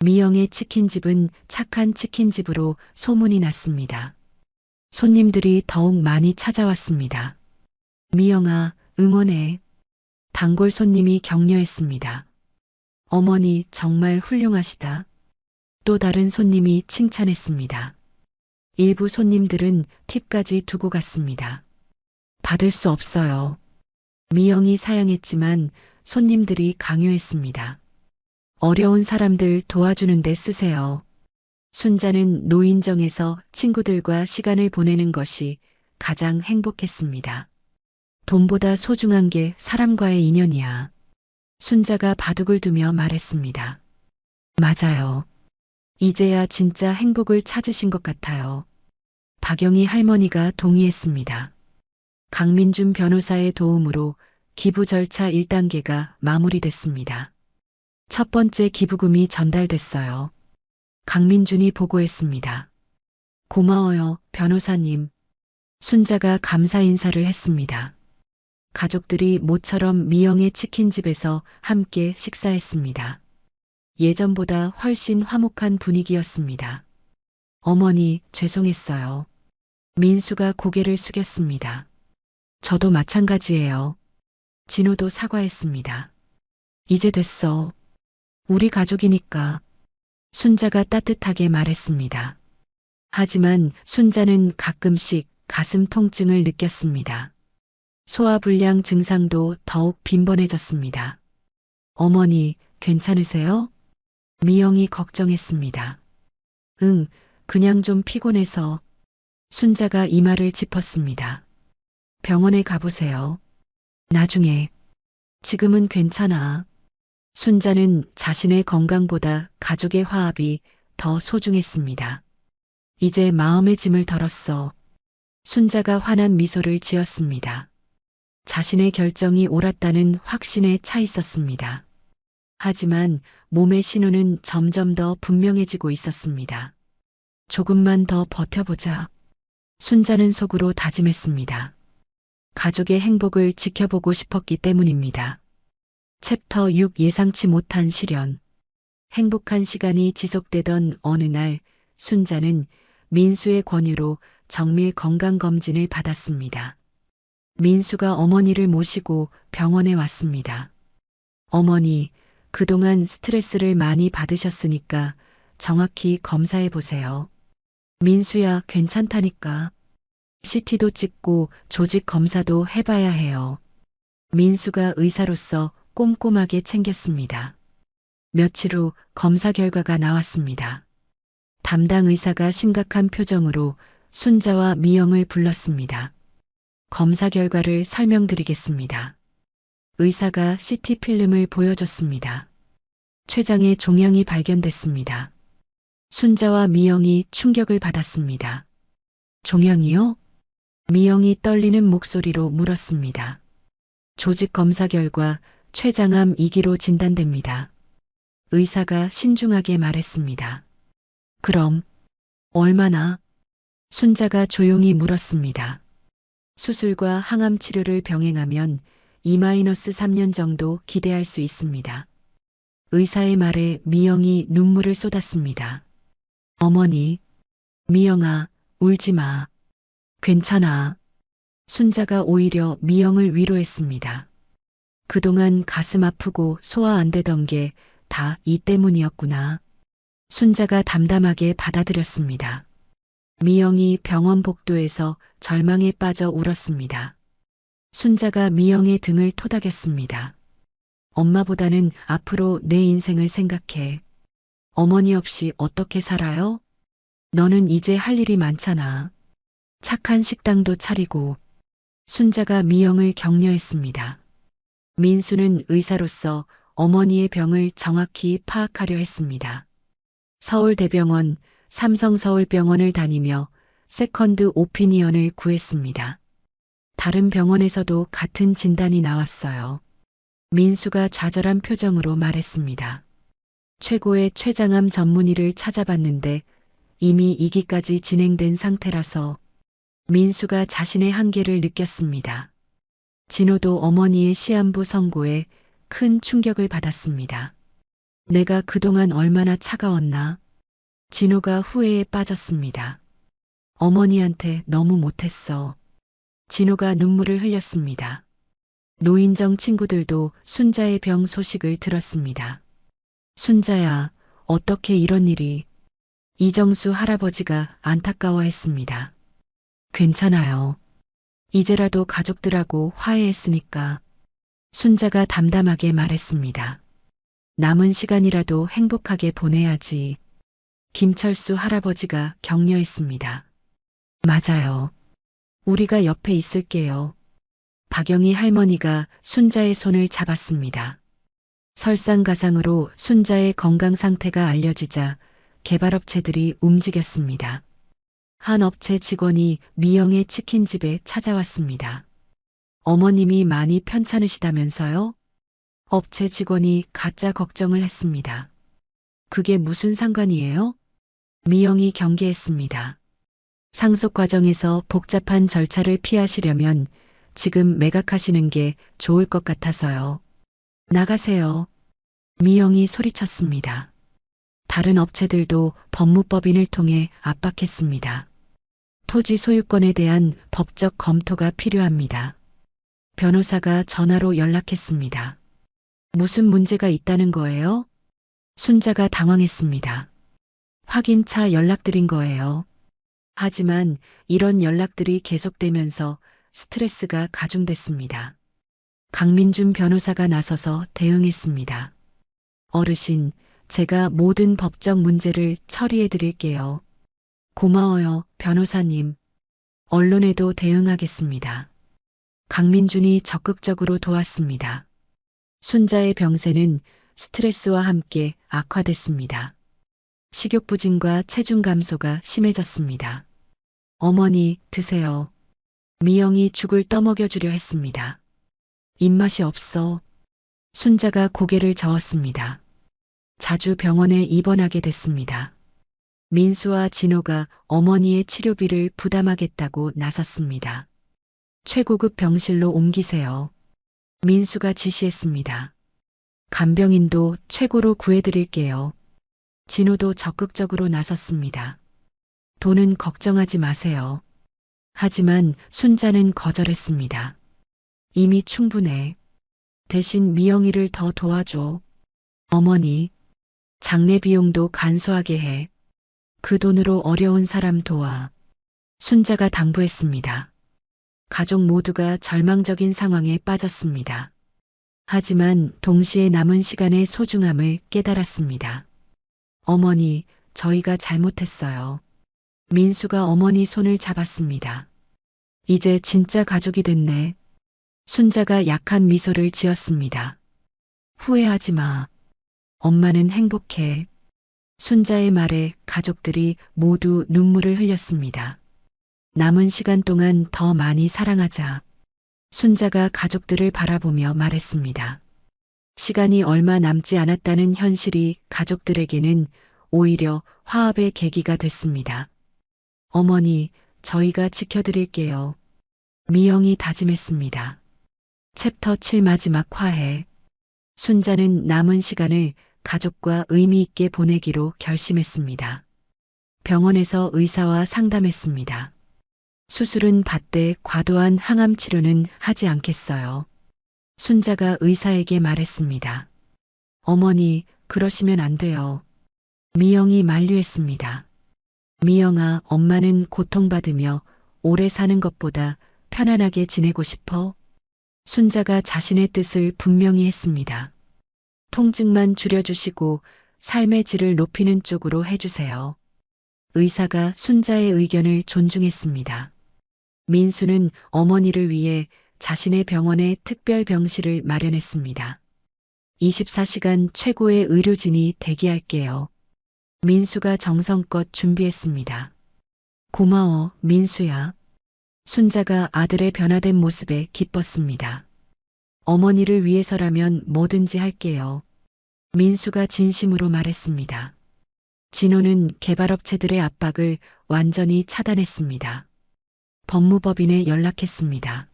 미영의 치킨집은 착한 치킨집으로 소문이 났습니다. 손님들이 더욱 많이 찾아왔습니다. 미영아, 응원해. 단골 손님이 격려했습니다. 어머니, 정말 훌륭하시다. 또 다른 손님이 칭찬했습니다. 일부 손님들은 팁까지 두고 갔습니다. 받을 수 없어요. 미영이 사양했지만 손님들이 강요했습니다. 어려운 사람들 도와주는 데 쓰세요. 순자는 노인정에서 친구들과 시간을 보내는 것이 가장 행복했습니다. 돈보다 소중한 게 사람과의 인연이야. 순자가 바둑을 두며 말했습니다. 맞아요. 이제야 진짜 행복을 찾으신 것 같아요. 박영희 할머니가 동의했습니다. 강민준 변호사의 도움으로 기부 절차 1단계가 마무리됐습니다. 첫 번째 기부금이 전달됐어요. 강민준이 보고했습니다. 고마워요, 변호사님. 순자가 감사 인사를 했습니다. 가족들이 모처럼 미영의 치킨집에서 함께 식사했습니다. 예전보다 훨씬 화목한 분위기였습니다. 어머니, 죄송했어요. 민수가 고개를 숙였습니다. 저도 마찬가지예요. 진호도 사과했습니다. 이제 됐어. 우리 가족이니까. 순자가 따뜻하게 말했습니다. 하지만 순자는 가끔씩 가슴 통증을 느꼈습니다. 소화불량 증상도 더욱 빈번해졌습니다. 어머니, 괜찮으세요? 미영이 걱정했습니다. 응, 그냥 좀 피곤해서. 순자가 이마를 짚었습니다. 병원에 가보세요. 나중에. 지금은 괜찮아. 순자는 자신의 건강보다 가족의 화합이 더 소중했습니다. 이제 마음의 짐을 덜었어. 순자가 환한 미소를 지었습니다. 자신의 결정이 옳았다는 확신에 차 있었습니다. 하지만 몸의 신호는 점점 더 분명해지고 있었습니다. 조금만 더 버텨보자. 순자는 속으로 다짐했습니다. 가족의 행복을 지켜보고 싶었기 때문입니다. 챕터 6 예상치 못한 시련. 행복한 시간이 지속되던 어느 날 순자는 민수의 권유로 정밀 건강검진을 받았습니다. 민수가 어머니를 모시고 병원에 왔습니다. 어머니, 그동안 스트레스를 많이 받으셨으니까 정확히 검사해 보세요. 민수야, 괜찮다니까. CT도 찍고 조직 검사도 해봐야 해요. 민수가 의사로서 꼼꼼하게 챙겼습니다. 며칠 후 검사 결과가 나왔습니다. 담당 의사가 심각한 표정으로 순자와 미영을 불렀습니다. 검사 결과를 설명드리겠습니다. 의사가 CT 필름을 보여줬습니다. 췌장에 종양이 발견됐습니다. 순자와 미영이 충격을 받았습니다. 종양이요? 미영이 떨리는 목소리로 물었습니다. 조직 검사 결과 췌장암 2기로 진단됩니다. 의사가 신중하게 말했습니다. 그럼 얼마나? 순자가 조용히 물었습니다. 수술과 항암 치료를 병행하면 2-3년 정도 기대할 수 있습니다. 의사의 말에 미영이 눈물을 쏟았습니다. 어머니, 미영아, 울지 마. 괜찮아. 순자가 오히려 미영을 위로했습니다. 그동안 가슴 아프고 소화 안 되던 게 다 이 때문이었구나. 순자가 담담하게 받아들였습니다. 미영이 병원 복도에서 절망에 빠져 울었습니다. 순자가 미영의 등을 토닥였습니다. 엄마보다는 앞으로 내 인생을 생각해. 어머니 없이 어떻게 살아요? 너는 이제 할 일이 많잖아. 착한 식당도 차리고. 순자가 미영을 격려했습니다. 민수는 의사로서 어머니의 병을 정확히 파악하려 했습니다. 서울대병원, 삼성서울병원을 다니며 세컨드 오피니언을 구했습니다. 다른 병원에서도 같은 진단이 나왔어요. 민수가 좌절한 표정으로 말했습니다. 최고의 췌장암 전문의를 찾아봤는데 이미 2기까지 진행된 상태라서. 민수가 자신의 한계를 느꼈습니다. 진호도 어머니의 시한부 선고에 큰 충격을 받았습니다. 내가 그동안 얼마나 차가웠나. 진호가 후회에 빠졌습니다. 어머니한테 너무 못했어. 진호가 눈물을 흘렸습니다. 노인정 친구들도 순자의 병 소식을 들었습니다. 순자야, 어떻게 이런 일이. 이정수 할아버지가 안타까워했습니다. 괜찮아요. 이제라도 가족들하고 화해했으니까. 순자가 담담하게 말했습니다. 남은 시간이라도 행복하게 보내야지. 김철수 할아버지가 격려했습니다. 맞아요. 우리가 옆에 있을게요. 박영희 할머니가 순자의 손을 잡았습니다. 설상가상으로 순자의 건강 상태가 알려지자 개발업체들이 움직였습니다. 한 업체 직원이 미영의 치킨집에 찾아왔습니다. 어머님이 많이 편찮으시다면서요? 업체 직원이 가짜 걱정을 했습니다. 그게 무슨 상관이에요? 미영이 경계했습니다. 상속 과정에서 복잡한 절차를 피하시려면 지금 매각하시는 게 좋을 것 같아서요. 나가세요. 미영이 소리쳤습니다. 다른 업체들도 법무법인을 통해 압박했습니다. 토지 소유권에 대한 법적 검토가 필요합니다. 변호사가 전화로 연락했습니다. 무슨 문제가 있다는 거예요? 순자가 당황했습니다. 확인차 연락드린 거예요. 하지만 이런 연락들이 계속되면서 스트레스가 가중됐습니다. 강민준 변호사가 나서서 대응했습니다. 어르신, 제가 모든 법적 문제를 처리해 드릴게요. 고마워요, 변호사님. 언론에도 대응하겠습니다. 강민준이 적극적으로 도왔습니다. 순자의 병세는 스트레스와 함께 악화됐습니다. 식욕부진과 체중 감소가 심해졌습니다. 어머니, 드세요. 미영이 죽을 떠먹여주려 했습니다. 입맛이 없어. 순자가 고개를 저었습니다. 자주 병원에 입원하게 됐습니다. 민수와 진호가 어머니의 치료비를 부담하겠다고 나섰습니다. 최고급 병실로 옮기세요. 민수가 지시했습니다. 간병인도 최고로 구해드릴게요. 진호도 적극적으로 나섰습니다. 돈은 걱정하지 마세요. 하지만 순자는 거절했습니다. 이미 충분해. 대신 미영이를 더 도와줘. 어머니, 장례 비용도 간소하게 해. 그 돈으로 어려운 사람 도와. 순자가 당부했습니다. 가족 모두가 절망적인 상황에 빠졌습니다. 하지만 동시에 남은 시간의 소중함을 깨달았습니다. 어머니, 저희가 잘못했어요. 민수가 어머니 손을 잡았습니다. 이제 진짜 가족이 됐네. 순자가 약한 미소를 지었습니다. 후회하지 마. 엄마는 행복해. 순자의 말에 가족들이 모두 눈물을 흘렸습니다. 남은 시간 동안 더 많이 사랑하자. 순자가 가족들을 바라보며 말했습니다. 시간이 얼마 남지 않았다는 현실이 가족들에게는 오히려 화합의 계기가 됐습니다. 어머니, 저희가 지켜드릴게요. 미영이 다짐했습니다. 챕터 7 마지막 화해. 순자는 남은 시간을 가족과 의미 있게 보내기로 결심했습니다. 병원에서 의사와 상담했습니다. 수술은 받되 과도한 항암 치료는 하지 않겠어요. 순자가 의사에게 말했습니다. 어머니, 그러시면 안 돼요. 미영이 만류했습니다. 미영아, 엄마는 고통받으며 오래 사는 것보다 편안하게 지내고 싶어? 순자가 자신의 뜻을 분명히 했습니다. 통증만 줄여주시고 삶의 질을 높이는 쪽으로 해주세요. 의사가 순자의 의견을 존중했습니다. 민수는 어머니를 위해 자신의 병원에 특별 병실을 마련했습니다. 24시간 최고의 의료진이 대기할게요. 민수가 정성껏 준비했습니다. 고마워, 민수야. 순자가 아들의 변화된 모습에 기뻤습니다. 어머니를 위해서라면 뭐든지 할게요. 민수가 진심으로 말했습니다. 진호는 개발업체들의 압박을 완전히 차단했습니다. 법무법인에 연락했습니다.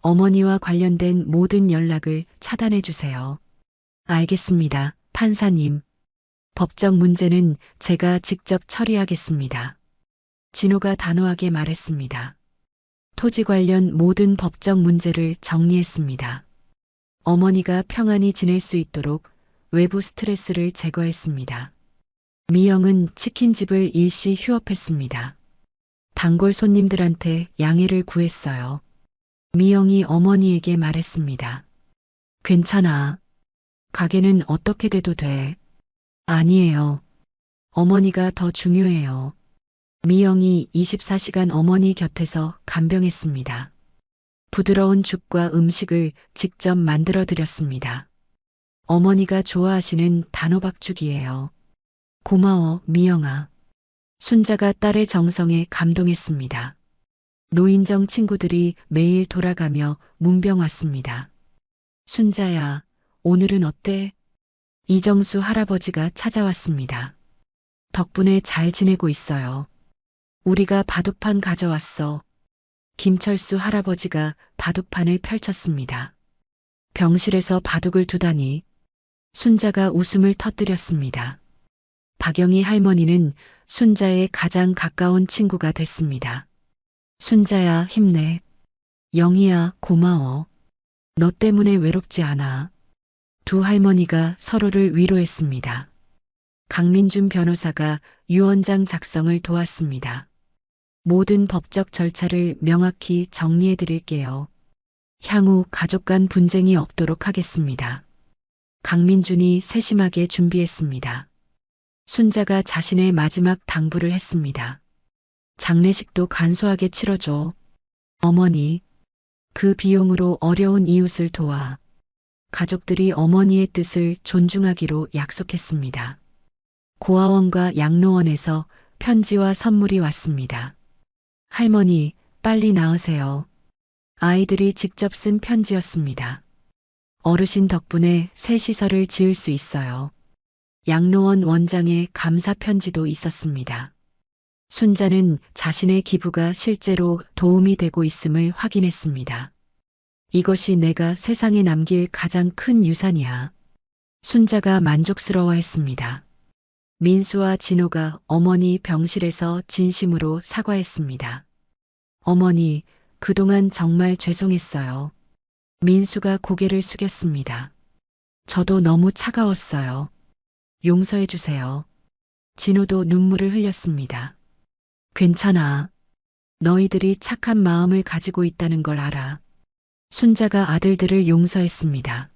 어머니와 관련된 모든 연락을 차단해 주세요. 알겠습니다, 판사님. 법적 문제는 제가 직접 처리하겠습니다. 진호가 단호하게 말했습니다. 토지 관련 모든 법적 문제를 정리했습니다. 어머니가 평안히 지낼 수 있도록 외부 스트레스를 제거했습니다. 미영은 치킨집을 일시 휴업했습니다. 단골 손님들한테 양해를 구했어요. 미영이 어머니에게 말했습니다. 괜찮아. 가게는 어떻게 돼도 돼. 아니에요. 어머니가 더 중요해요. 미영이 24시간 어머니 곁에서 간병했습니다. 부드러운 죽과 음식을 직접 만들어 드렸습니다. 어머니가 좋아하시는 단호박죽이에요. 고마워, 미영아. 순자가 딸의 정성에 감동했습니다. 노인정 친구들이 매일 돌아가며 문병 왔습니다. 순자야, 오늘은 어때? 이정수 할아버지가 찾아왔습니다. 덕분에 잘 지내고 있어요. 우리가 바둑판 가져왔어. 김철수 할아버지가 바둑판을 펼쳤습니다. 병실에서 바둑을 두다니 순자가 웃음을 터뜨렸습니다. 박영희 할머니는 순자의 가장 가까운 친구가 됐습니다. 순자야, 힘내. 영희야, 고마워. 너 때문에 외롭지 않아. 두 할머니가 서로를 위로했습니다. 강민준 변호사가 유언장 작성을 도왔습니다. 모든 법적 절차를 명확히 정리해 드릴게요. 향후 가족 간 분쟁이 없도록 하겠습니다. 강민준이 세심하게 준비했습니다. 순자가 자신의 마지막 당부를 했습니다. 장례식도 간소하게 치러줘. 어머니, 그 비용으로 어려운 이웃을 도와. 가족들이 어머니의 뜻을 존중하기로 약속했습니다. 고아원과 양로원에서 편지와 선물이 왔습니다. 할머니, 빨리 나으세요. 아이들이 직접 쓴 편지였습니다. 어르신 덕분에 새 시설을 지을 수 있어요. 양로원 원장의 감사 편지도 있었습니다. 순자는 자신의 기부가 실제로 도움이 되고 있음을 확인했습니다. 이것이 내가 세상에 남길 가장 큰 유산이야. 순자가 만족스러워했습니다. 민수와 진호가 어머니 병실에서 진심으로 사과했습니다. 어머니, 그동안 정말 죄송했어요. 민수가 고개를 숙였습니다. 저도 너무 차가웠어요. 용서해 주세요. 진호도 눈물을 흘렸습니다. 괜찮아. 너희들이 착한 마음을 가지고 있다는 걸 알아. 순자가 아들들을 용서했습니다.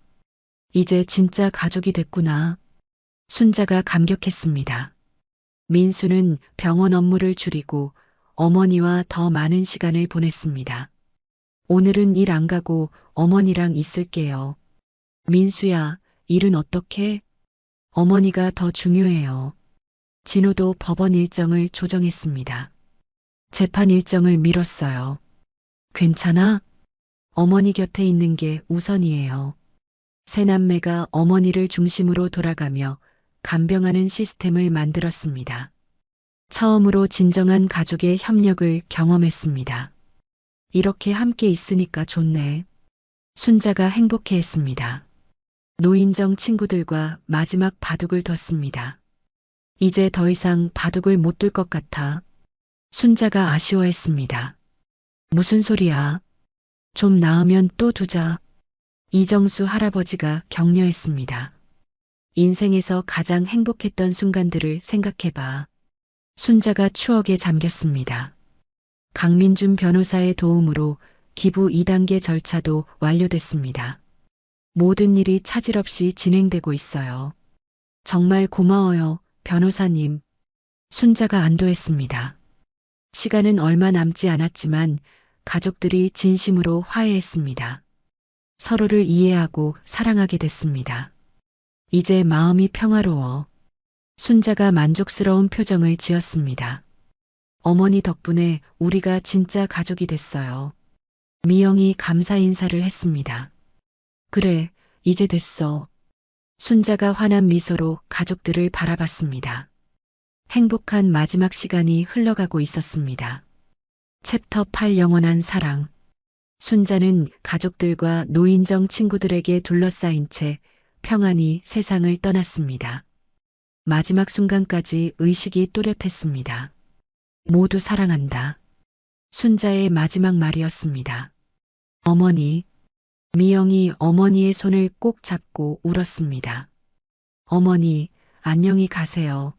이제 진짜 가족이 됐구나. 순자가 감격했습니다. 민수는 병원 업무를 줄이고 어머니와 더 많은 시간을 보냈습니다. 오늘은 일 안 가고 어머니랑 있을게요. 민수야, 일은 어떻게? 어머니가 더 중요해요. 진호도 법원 일정을 조정했습니다. 재판 일정을 미뤘어요. 괜찮아? 어머니 곁에 있는 게 우선이에요. 세 남매가 어머니를 중심으로 돌아가며 간병하는 시스템을 만들었습니다. 처음으로 진정한 가족의 협력을 경험했습니다. 이렇게 함께 있으니까 좋네. 순자가 행복해했습니다. 노인정 친구들과 마지막 바둑을 뒀습니다. 이제 더 이상 바둑을 못 둘 것 같아. 순자가 아쉬워했습니다. 무슨 소리야? 좀 나으면 또 두자. 이정수 할아버지가 격려했습니다. 인생에서 가장 행복했던 순간들을 생각해봐. 순자가 추억에 잠겼습니다. 강민준 변호사의 도움으로 기부 2단계 절차도 완료됐습니다. 모든 일이 차질 없이 진행되고 있어요. 정말 고마워요, 변호사님. 순자가 안도했습니다. 시간은 얼마 남지 않았지만 가족들이 진심으로 화해했습니다. 서로를 이해하고 사랑하게 됐습니다. 이제 마음이 평화로워. 순자가 만족스러운 표정을 지었습니다. 어머니 덕분에 우리가 진짜 가족이 됐어요. 미영이 감사 인사를 했습니다. 그래, 이제 됐어. 순자가 환한 미소로 가족들을 바라봤습니다. 행복한 마지막 시간이 흘러가고 있었습니다. 챕터 8 영원한 사랑. 순자는 가족들과 노인정 친구들에게 둘러싸인 채 평안히 세상을 떠났습니다. 마지막 순간까지 의식이 또렷했습니다. 모두 사랑한다. 순자의 마지막 말이었습니다. 어머니. 미영이 어머니의 손을 꼭 잡고 울었습니다. 어머니, 안녕히 가세요.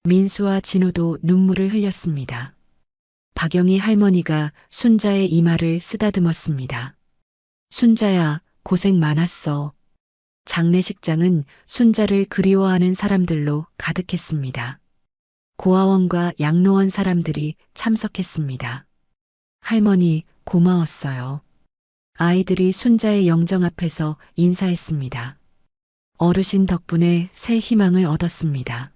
민수와 진호도 눈물을 흘렸습니다. 박영희 할머니가 순자의 이마를 쓰다듬었습니다. 순자야, 고생 많았어. 장례식장은 순자를 그리워하는 사람들로 가득했습니다. 고아원과 양로원 사람들이 참석했습니다. 할머니, 고마웠어요. 아이들이 순자의 영정 앞에서 인사했습니다. 어르신 덕분에 새 희망을 얻었습니다.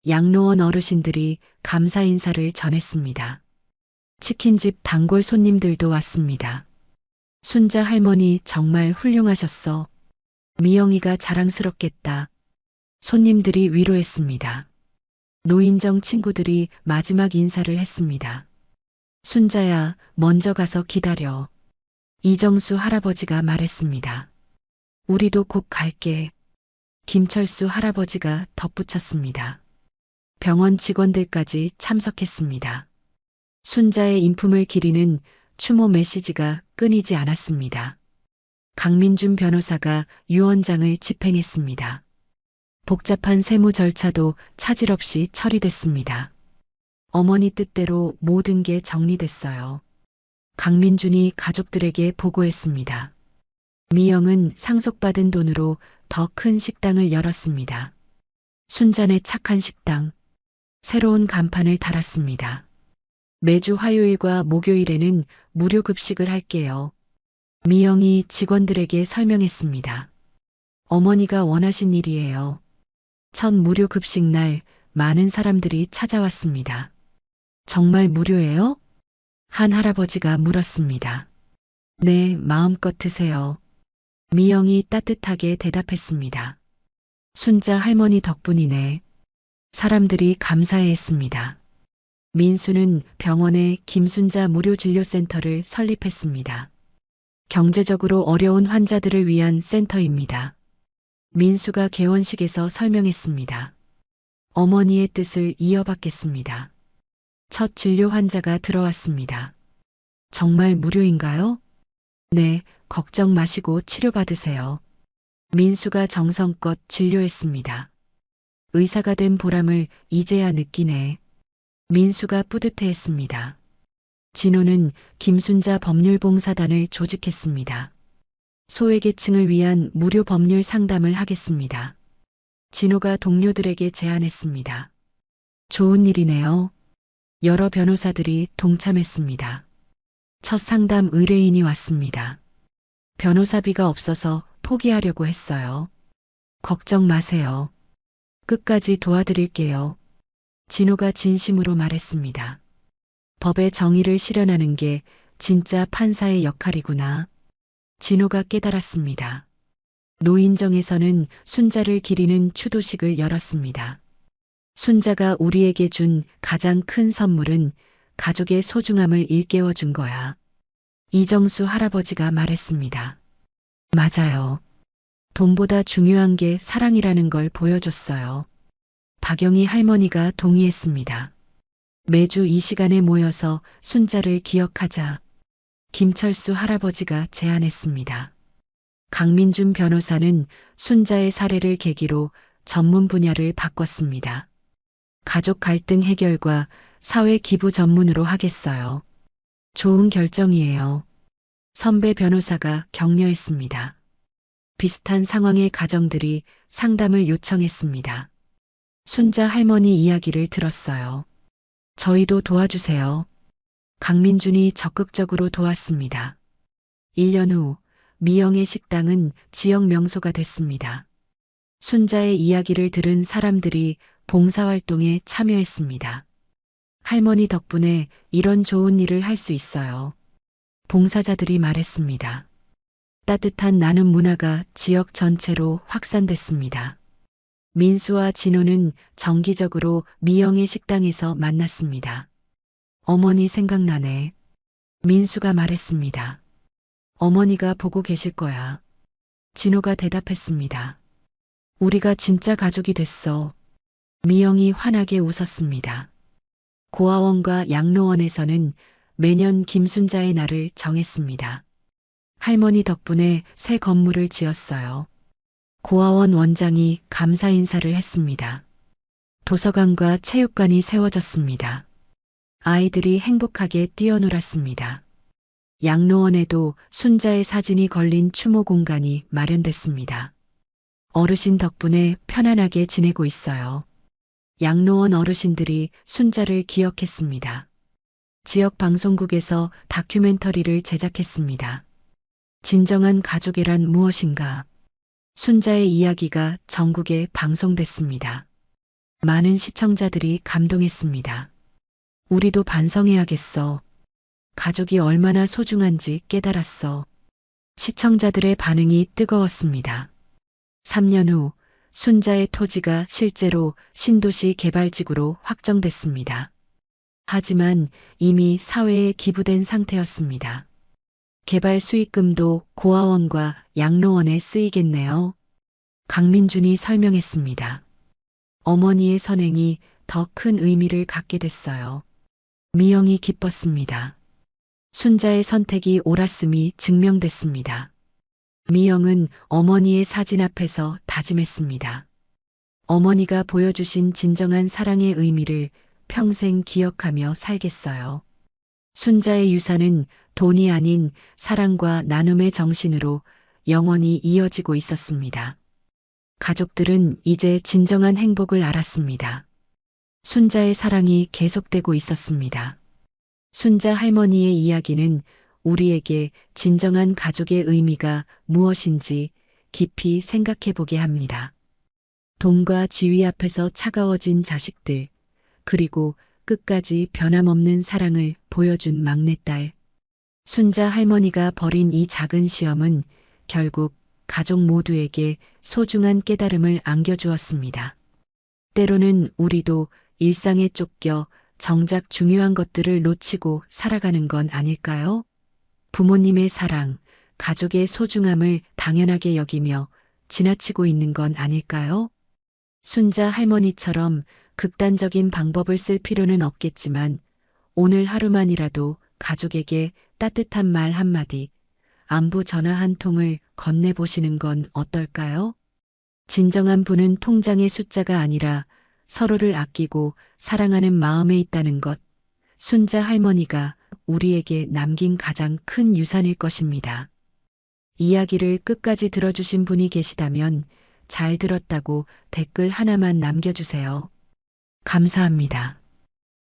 양로원 어르신들이 감사 인사를 전했습니다. 치킨집 단골 손님들도 왔습니다. 순자 할머니 정말 훌륭하셨어. 미영이가 자랑스럽겠다. 손님들이 위로했습니다. 노인정 친구들이 마지막 인사를 했습니다. 순자야, 먼저 가서 기다려. 이정수 할아버지가 말했습니다. 우리도 곧 갈게. 김철수 할아버지가 덧붙였습니다. 병원 직원들까지 참석했습니다. 순자의 인품을 기리는 추모 메시지가 끊이지 않았습니다. 강민준 변호사가 유언장을 집행했습니다. 복잡한 세무 절차도 차질 없이 처리됐습니다. 어머니 뜻대로 모든 게 정리됐어요. 강민준이 가족들에게 보고했습니다. 미영은 상속받은 돈으로 더 큰 식당을 열었습니다. 순잔의 착한 식당. 새로운 간판을 달았습니다. 매주 화요일과 목요일에는 무료 급식을 할게요. 미영이 직원들에게 설명했습니다. 어머니가 원하신 일이에요. 첫 무료 급식 날 많은 사람들이 찾아왔습니다. 정말 무료예요? 한 할아버지가 물었습니다. 네, 마음껏 드세요. 미영이 따뜻하게 대답했습니다. 순자 할머니 덕분이네. 사람들이 감사해했습니다. 민수는 병원에 김순자 무료진료센터를 설립했습니다. 경제적으로 어려운 환자들을 위한 센터입니다. 민수가 개원식에서 설명했습니다. 어머니의 뜻을 이어받겠습니다. 첫 진료 환자가 들어왔습니다. 정말 무료인가요? 네, 걱정 마시고 치료받으세요. 민수가 정성껏 진료했습니다. 의사가 된 보람을 이제야 느끼네. 민수가 뿌듯해했습니다. 진호는 김순자 법률봉사단을 조직했습니다. 소외계층을 위한 무료 법률 상담을 하겠습니다. 진호가 동료들에게 제안했습니다. 좋은 일이네요. 여러 변호사들이 동참했습니다. 첫 상담 의뢰인이 왔습니다. 변호사비가 없어서 포기하려고 했어요. 걱정 마세요. 끝까지 도와드릴게요. 진호가 진심으로 말했습니다. 법의 정의를 실현하는 게 진짜 판사의 역할이구나. 진호가 깨달았습니다. 노인정에서는 순자를 기리는 추도식을 열었습니다. 순자가 우리에게 준 가장 큰 선물은 가족의 소중함을 일깨워 준 거야. 이정수 할아버지가 말했습니다. 맞아요. 돈보다 중요한 게 사랑이라는 걸 보여줬어요. 박영희 할머니가 동의했습니다. 매주 이 시간에 모여서 순자를 기억하자. 김철수 할아버지가 제안했습니다. 강민준 변호사는 순자의 사례를 계기로 전문 분야를 바꿨습니다. 가족 갈등 해결과 사회 기부 전문으로 하겠어요. 좋은 결정이에요. 선배 변호사가 격려했습니다. 비슷한 상황의 가정들이 상담을 요청했습니다. 순자 할머니 이야기를 들었어요. 저희도 도와주세요. 강민준이 적극적으로 도왔습니다. 1년 후 미영의 식당은 지역 명소가 됐습니다. 순자의 이야기를 들은 사람들이 봉사활동에 참여했습니다. 할머니 덕분에 이런 좋은 일을 할 수 있어요. 봉사자들이 말했습니다. 따뜻한 나눔 문화가 지역 전체로 확산됐습니다. 민수와 진호는 정기적으로 미영의 식당에서 만났습니다. 어머니 생각나네. 민수가 말했습니다. 어머니가 보고 계실 거야. 진호가 대답했습니다. 우리가 진짜 가족이 됐어. 미영이 환하게 웃었습니다. 고아원과 양로원에서는 매년 김순자의 날을 정했습니다. 할머니 덕분에 새 건물을 지었어요. 고아원 원장이 감사 인사를 했습니다. 도서관과 체육관이 세워졌습니다. 아이들이 행복하게 뛰어놀았습니다. 양로원에도 순자의 사진이 걸린 추모 공간이 마련됐습니다. 어르신 덕분에 편안하게 지내고 있어요. 양로원 어르신들이 순자를 기억했습니다. 지역 방송국에서 다큐멘터리를 제작했습니다. 진정한 가족이란 무엇인가? 순자의 이야기가 전국에 방송됐습니다. 많은 시청자들이 감동했습니다. 우리도 반성해야겠어. 가족이 얼마나 소중한지 깨달았어. 시청자들의 반응이 뜨거웠습니다. 3년 후 순자의 토지가 실제로 신도시 개발지구로 확정됐습니다. 하지만 이미 사회에 기부된 상태였습니다. 개발 수익금도 고아원과 양로원에 쓰이겠네요. 강민준이 설명했습니다. 어머니의 선행이 더 큰 의미를 갖게 됐어요. 미영이 기뻤습니다. 순자의 선택이 옳았음이 증명됐습니다. 미영은 어머니의 사진 앞에서 다짐했습니다. 어머니가 보여주신 진정한 사랑의 의미를 평생 기억하며 살겠어요. 순자의 유산은 돈이 아닌 사랑과 나눔의 정신으로 영원히 이어지고 있었습니다. 가족들은 이제 진정한 행복을 알았습니다. 순자의 사랑이 계속되고 있었습니다. 순자 할머니의 이야기는 우리에게 진정한 가족의 의미가 무엇인지 깊이 생각해 보게 합니다. 돈과 지위 앞에서 차가워진 자식들, 그리고 끝까지 변함없는 사랑을 보여준 막내딸. 순자 할머니가 벌인 이 작은 시험은 결국 가족 모두에게 소중한 깨달음을 안겨주었습니다. 때로는 우리도 일상에 쫓겨 정작 중요한 것들을 놓치고 살아가는 건 아닐까요? 부모님의 사랑, 가족의 소중함을 당연하게 여기며 지나치고 있는 건 아닐까요? 순자 할머니처럼 극단적인 방법을 쓸 필요는 없겠지만 오늘 하루만이라도 가족에게 따뜻한 말 한마디, 안부 전화 한 통을 건네보시는 건 어떨까요? 진정한 부는 통장의 숫자가 아니라 서로를 아끼고 사랑하는 마음에 있다는 것, 순자 할머니가 우리에게 남긴 가장 큰 유산일 것입니다. 이야기를 끝까지 들어주신 분이 계시다면 잘 들었다고 댓글 하나만 남겨주세요. 감사합니다.